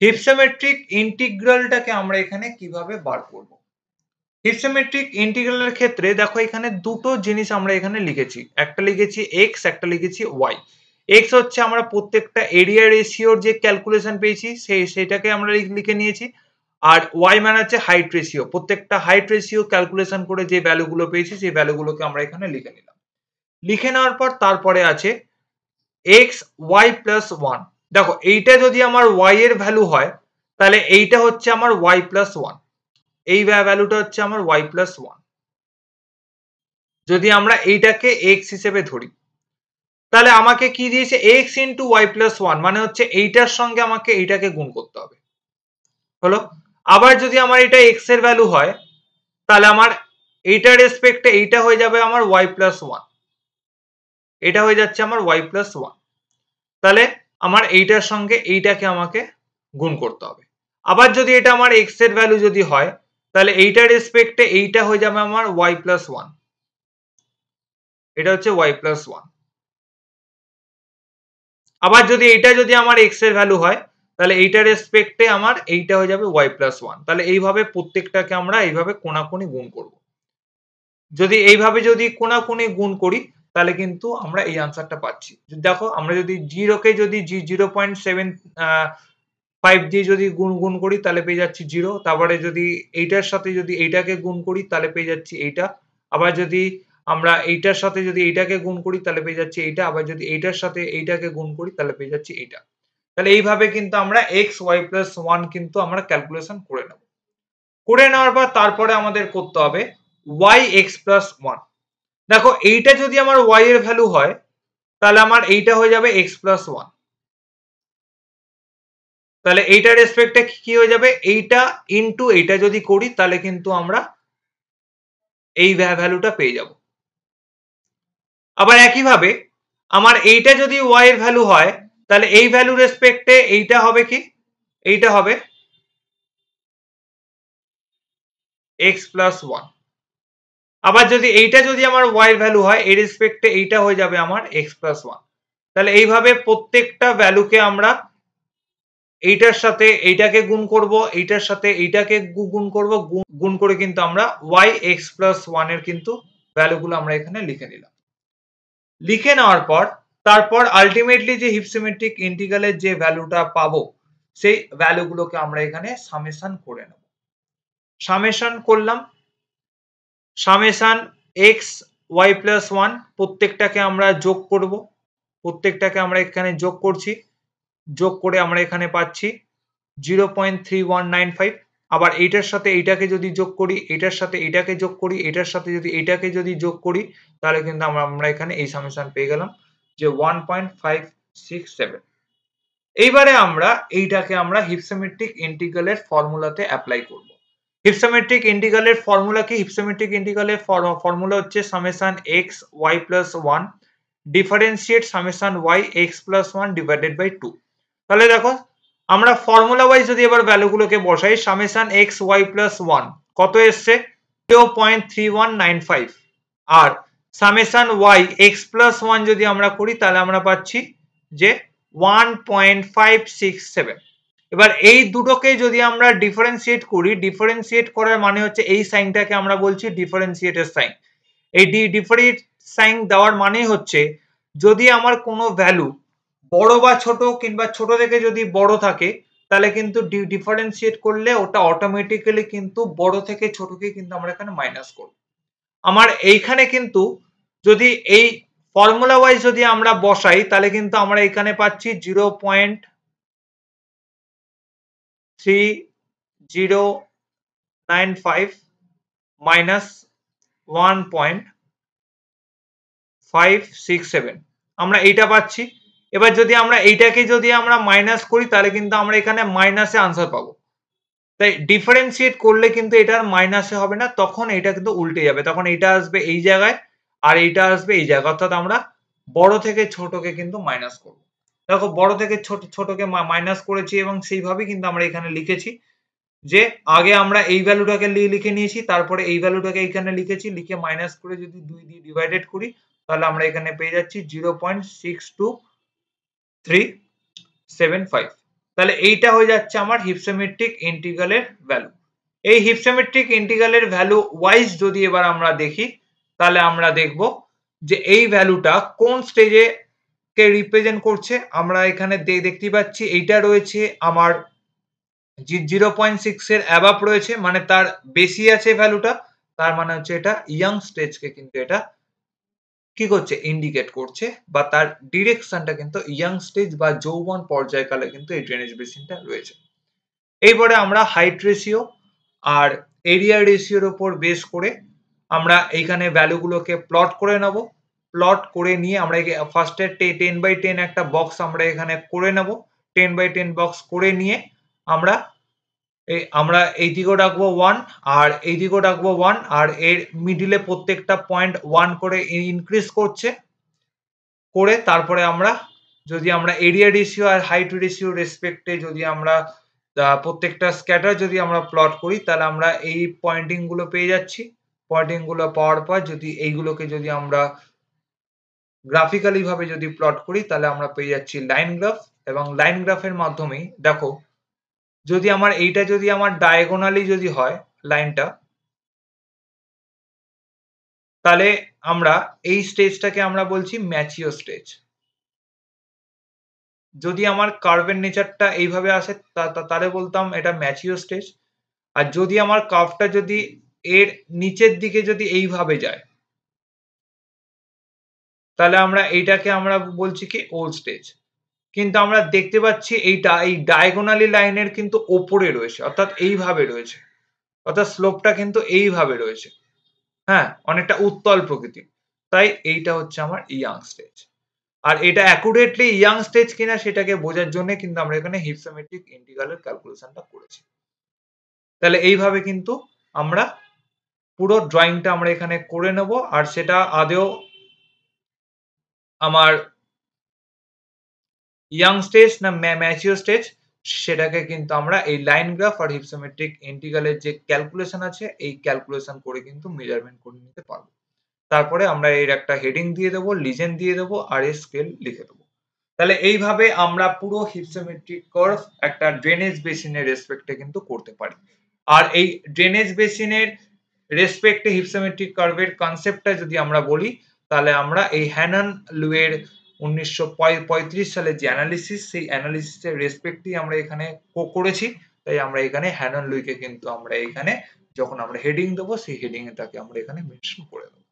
হিপসিমেট্রিক ইন্টিগ্রালটাকে আমরা এখানে কিভাবে বার করব? হিপসিমেট্রিক ইন্টিগ্রালের ক্ষেত্রে দেখো এখানে দুটো জিনিস আমরা এখানে লিখেছি, একটা লিখেছি x, একটা লিখেছি y। x হচ্ছে আমরা প্রত্যেকটা এরিয়া রেশিওর যে ক্যালকুলেশন পেয়েছি সেটাকে আমরা লিখে নিয়েছি, আর y মানে হচ্ছে হাইট রেশিও। প্রত্যেকটা হাইট রেশিও ক্যালকুলেশন করে যে ভ্যালুগুলো পেয়েছি সেই ভ্যালুগুলোকে আমরা এখানে লিখে নিলাম। লিখে নেওয়ার পর তারপরে আছে x y প্লাস 1। দেখো এইটা যদি আমার y এর ভ্যালু হয় তাহলে এইটা হচ্ছে আমার y প্লাস 1, এই ভ্যালুটা হচ্ছে আমার y প্লাস 1। যদি আমরা এইটাকে x হিসেবে ধরি তাহলে আমাকে কি দিয়েছে x ইন্টু y প্লাস 1, মানে হচ্ছে এইটার সঙ্গে আমাকে এইটাকে গুণ করতে হবে, হলো। আবার যদি আমার এটা x এর ভ্যালু হয় তাহলে আমার এইটার রেসপেক্টে এইটা হয়ে যাবে আমার y প্লাস 1, এটা হয়ে যাচ্ছে আমার y প্লাস 1। তাহলে আমার এইটার সঙ্গে এইটাকে আমাকে গুণ করতে হবে। আবার যদি এটা আমার x এর ভ্যালু যদি হয় তাহলে এইটার রেসপেক্টে এইটা হয়ে যাবে আমার y প্লাস 1, এটা হচ্ছে y প্লাস 1। আবার যদি এইটা যদি আমার x এর ভ্যালু হয় তাহলে এইটার রেসপেক্টে আমার এইটা হয়ে যাবে y প্লাস 1। তাহলে এইভাবে প্রত্যেকটাকে আমরা এইভাবে কোণাকুণি গুণ করব। যদি এইভাবে যদি কোণাকুণি গুণ করি তাহলে কিন্তু আমরা এই আনসারটা পাচ্ছি। দেখো আমরা যদি 0 কে যদি 0.75 দিয়ে যদি গুণ করি তাহলে পেয়ে যাচ্ছি 0। তারপরে যদি এইটার সাথে যদি এইটাকে গুণ করি তাহলে পেয়ে যাচ্ছি এইটা। আবার যদি আমরা এইটার সাথে যদি এইটাকে গুণ করি তাহলে পেয়ে যাচ্ছি এইটা। আবার যদি এইটার সাথে এইটাকে গুণ করি তাহলে পেয়ে যাচ্ছি এইটা। তাহলে এইভাবে কিন্তু আমরা x y প্লাস 1 কিন্তু আমরা ক্যালকুলেশন করে নেব। করে নেওয়ার পর তারপরে আমাদের করতে হবে y x প্লাস 1। দেখো এইটা যদি আমার y এর ভ্যালু হয় তাহলে আমার এইটা হয়ে যাবে x প্লাস 1। তাহলে এইটার রেসপেক্টে কি হয়ে যাবে, এইটা ইনটু এইটা যদি করি তাহলে কিন্তু আমরা এই ভ্যালুটা পেয়ে যাব। আবার একইভাবে আমার এইটা যদি y এর ভ্যালু হয় তাহলে এই ভ্যালু রেসপেক্টে এইটা হবে কি, এইটা হবে x প্লাস 1। আবার যদি এইটা যদি আমার y এর ভ্যালু হয় এই রেসপেক্টে এইটা হয়ে যাবে আমার x প্লাস 1। তাহলে এইভাবে প্রত্যেকটা ভ্যালুকে আমরা এইটার সাথে এইটাকে গুণ করব, এইটার সাথে এইটাকে গুণ করব, গুণ করে কিন্তু আমরা y x প্লাস 1 এর কিন্তু ভ্যালুগুলো আমরা এখানে লিখে নিলাম। লিখে নেওয়ার পর তারপর আলটিমেটলি যে হিপসিমেট্রিক ইন্টিগ্রালের যে ভ্যালুটা পাবো সেই ভ্যালুগুলোকে আমরা এখানে সামেশন করে নেব। সামেশন করলাম, সামেশন x y প্লাস 1 প্রত্যেকটাকে আমরা যোগ করব, প্রত্যেকটাকে আমরা এখানে যোগ করছি, যোগ করে আমরা এখানে পাচ্ছি 0.3195। আবার এইটার সাথে এইটাকে যদি যোগ করি, এটার সাথে এইটাকে যোগ করি, এটার সাথে যদি এইটাকে যদি যোগ করি তাহলে কিন্তু আমরা এখানে এই সামেশন পেয়ে গেলাম যে 1.567। এইবারে আমরা এইটাকে আমরা হিপসিমেট্রিক ইন্টিগ্রালের ফর্মুলাতে অ্যাপ্লাই করব। হিপসিমেট্রিক ইন্টিগ্রালের ফর্মুলা কি? হিপসিমেট্রিক ইন্টিগ্রালের ফর্মুলা হচ্ছে summation x y plus 1 differentiate summation y x plus 1 divided by 2। তাহলে দেখো আমরা ফর্মুলা ওয়াইজ যদি এবার ভ্যালুগুলোকে বসাই, সামেশন x y প্লাস 1 কত এসছে 0.3195, আর সামেশন y x প্লাস 1 যদি আমরা করি তাহলে আমরা পাচ্ছি যে 1.567। এবার এই দুটোকে যদি আমরা ডিফারেন্সিয়েট করি, ডিফারেন্সিয়েট করার মানে হচ্ছে এই সাইনটাকে আমরা বলছি ডিফারেন্সিয়েটের সাইন। এই ডিফারেন্ট সাইন দেওয়ার মানে হচ্ছে যদি আমার কোনো ভ্যালু বড় বা ছোট কিংবা ছোট থেকে যদি বড় থাকে তাহলে কিন্তু ডিফারেন্সিয়েট করলে ওটা অটোমেটিক্যালি কিন্তু বড় থেকে ছোটকে কিন্তু আমরা এখানে মাইনাস করব। আমার এইখানে কিন্তু যদি এই ফর্মুলা ওয়াইজ যদি আমরা বসাই তাহলে কিন্তু আমরা এখানে পাচ্ছি 0.3095 মাইনাস 1.567 আমরা এইটা পাচ্ছি। এবার যদি আমরা এইটাকে যদি আমরা মাইনাস করি তাহলে কিন্তু আমরা এখানে মাইনাসে আনসার পাবো। তাই ডিফারেন্সিয়েট করলে কিন্তু এটার মাইনাসে হবে না, তখন এটা কিন্তু উল্টে যাবে, তখন এইটা আসবে এই জায়গায় আর এইটা আসবে এই জায়গায়, অর্থাৎ আমরা বড় থেকে ছোটকে কিন্তু মাইনাস করব। দেখো বড় থেকে ছোটকে মাইনাস করেছি এবং সেইভাবেই কিন্তু আমরা এখানে লিখেছি যে আগে আমরা এই ভ্যালুটাকে লিখে নিয়েছি, তারপরে এই ভ্যালুটাকে এখানে লিখেছি, লিখে মাইনাস করে যদি 2 দিয়ে ডিভাইডেড করি তাহলে আমরা এখানে পেয়ে যাচ্ছি 0.62375। তাহলে এইটা হয়ে যাচ্ছে আমার হিপসেমেট্রিক ইন্টিগ্রালের ভ্যালু। এই হিপসেমেট্রিক ইন্টিগ্রালের ভ্যালু ওয়াইজ যদি এবার আমরা দেখি তাহলে আমরা দেখব যে এই ভ্যালুটা কোন স্টেজে কে রিপ্রেজেন্ট করছে। আমরা এখানে দেখতে পাচ্ছি এইটা রয়েছে আমার 0.6 এর অ্যাবাভ রয়েছে, মানে তার বেশি আছে ভ্যালুটা, তার মানে হচ্ছে এটা ইয়াং স্টেজকে কিন্তু এটা কি করছে ইন্ডিকেট করছে, বা তার ডিরেকশনটা কিন্তু ইয়াং স্টেজ বা যৌবন পর্যায়কালে কিন্তু এই ড্রেনেজ বেসিনটা রয়েছে। এইবারে আমরা হাইট রেশিও আর এরিয়া রেশিওর উপর বেস করে আমরা এইখানে ভ্যালুগুলোকে প্লট করে নেব। প্লট করে নিয়ে আমরা ফার্স্টে 10/10 একটা বক্স আমরা এখানে করে নেব। 10/10 বক্স করে নিয়ে আমরা এই দিকেও রাখবো 1 আর এই দিকেও রাখবো 1 আর এর মিডিলে প্রত্যেকটা পয়েন্ট 1 করে ইনক্রিজ করছে, করে তারপরে আমরা যদি আমরা এরিয়া রেশিও আর হাইট রেশিও রেসপেক্টে যদি আমরা প্রত্যেকটা স্ক্যাটার যদি আমরা প্লট করি তাহলে আমরা এই পয়েন্টিং গুলো পেয়ে যাচ্ছি। পয়েন্টিং গুলো পাওয়ার পর যদি এইগুলোকে যদি আমরা গ্রাফিক্যালি ভাবে যদি প্লট করি তাহলে আমরা পেয়ে যাচ্ছি লাইন গ্রাফ, এবং লাইন গ্রাফের মাধ্যমেই দেখো যদি আমার এইটা যদি আমার ডায়াগোনালি যদি হয় লাইনটা, তাহলে আমরা এই স্টেজটাকে আমরা বলছি ম্যাচিও স্টেজ। যদি আমার কার্ভের নেচারটা এইভাবে আসে তাহলে বলতাম এটা ম্যাচিও স্টেজ। আর যদি আমার কার্ভটা যদি এর নিচের দিকে যদি এইভাবে যায় তাহলে আমরা এইটাকে আমরা বলছি কি ওল্ড স্টেজ। কিন্তু আমরা দেখতে পাচ্ছি এইটা এই ডায়াগোনালি লাইনের কিন্তু ওপরে রয়েছে, অর্থাৎ এইভাবে রয়েছে, অর্থাৎ স্লোপটা কিন্তু এইভাবে রয়েছে, হ্যাঁ অনেকটা উত্তল প্রকৃতি। তাই এইটা হচ্ছে আমার ইয়াং স্টেজ। আর এটা অ্যাকুরেটলি ইয়াং স্টেজ কিনা সেটাকে বোঝার জন্য কিন্তু আমরা এখানে হিপসোমেট্রিক ইন্টিগ্রালের ক্যালকুলেশনটা করেছি। তাহলে এইভাবে কিন্তু আমরা পুরো ড্রয়িংটা আমরা এখানে করে নেব, আর সেটা আদেও আমার ইয়াং স্টেজ না ম্যাচিওর স্টেজ সেটাকে কিন্তু আমরা এই লাইন গ্রাফ আর হিপসোমেট্রিক ইন্টিগ্রালের যে ক্যালকুলেশন আছে এই ক্যালকুলেশন করে কিন্তু মেজারমেন্ট করে নিতে পারবো। তারপরে আমরা এর একটা হেডিং দিয়ে দেবো, লিজেন্ড দিয়ে দেবো আর এর স্কেল লিখে দেবো। তাহলে এইভাবে আমরা পুরো হিপসোমেট্রিক কার্ভ একটা ড্রেনেজ বেসিনের রেসপেক্টে কিন্তু করতে পারি। আর এই ড্রেনেজ বেসিনের রেসপেক্টে হিপসোমেট্রিক কার্ভের কনসেপ্টটা যদি আমরা বলি তাহলে আমরা এই হ্যানন লুয়ের 1935 সালে যে অ্যানালিসিস, সেই অ্যানালিসিসের রেসপেক্টেই আমরা এখানে করেছি। তাই আমরা এখানে হ্যানন লুইকে কিন্তু আমরা এখানে যখন আমরা হেডিং দেবো সেই হেডিং এটাকে আমরা এখানে মেনশন করে দেবো।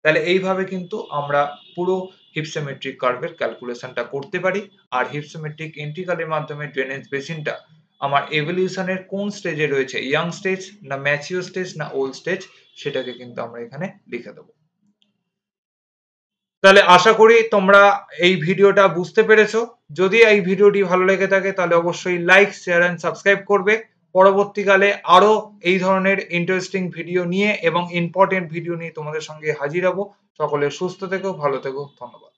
তাহলে এইভাবে কিন্তু আমরা পুরো হিপসোমেট্রিক কার্ভের ক্যালকুলেশনটা করতে পারি। আর হিপসোমেট্রিক ইন্টিগ্রালের মাধ্যমে ড্রেনেজ বেসিনটা আমার এভলিউশনের কোন স্টেজে রয়েছে, ইয়াং স্টেজ না ম্যাচিওর স্টেজ না ওল্ড স্টেজ, সেটাকে কিন্তু আমরা এখানে লিখে দেবো। তাহলে আশা করি তোমরা এই ভিডিওটা বুঝতে পেরেছো। যদি এই ভিডিওটি ভালো লেগে থাকে তাহলে অবশ্যই লাইক, শেয়ার এন্ড সাবস্ক্রাইব করবে। পরবর্তীকালে আরো এই ধরনের ইন্টারেস্টিং ভিডিও নিয়ে এবং ইম্পর্টেন্ট ভিডিও নিয়ে তোমাদের সঙ্গে হাজির হব। সকলে সুস্থ থেকো, ভালো থেকো, ধন্যবাদ।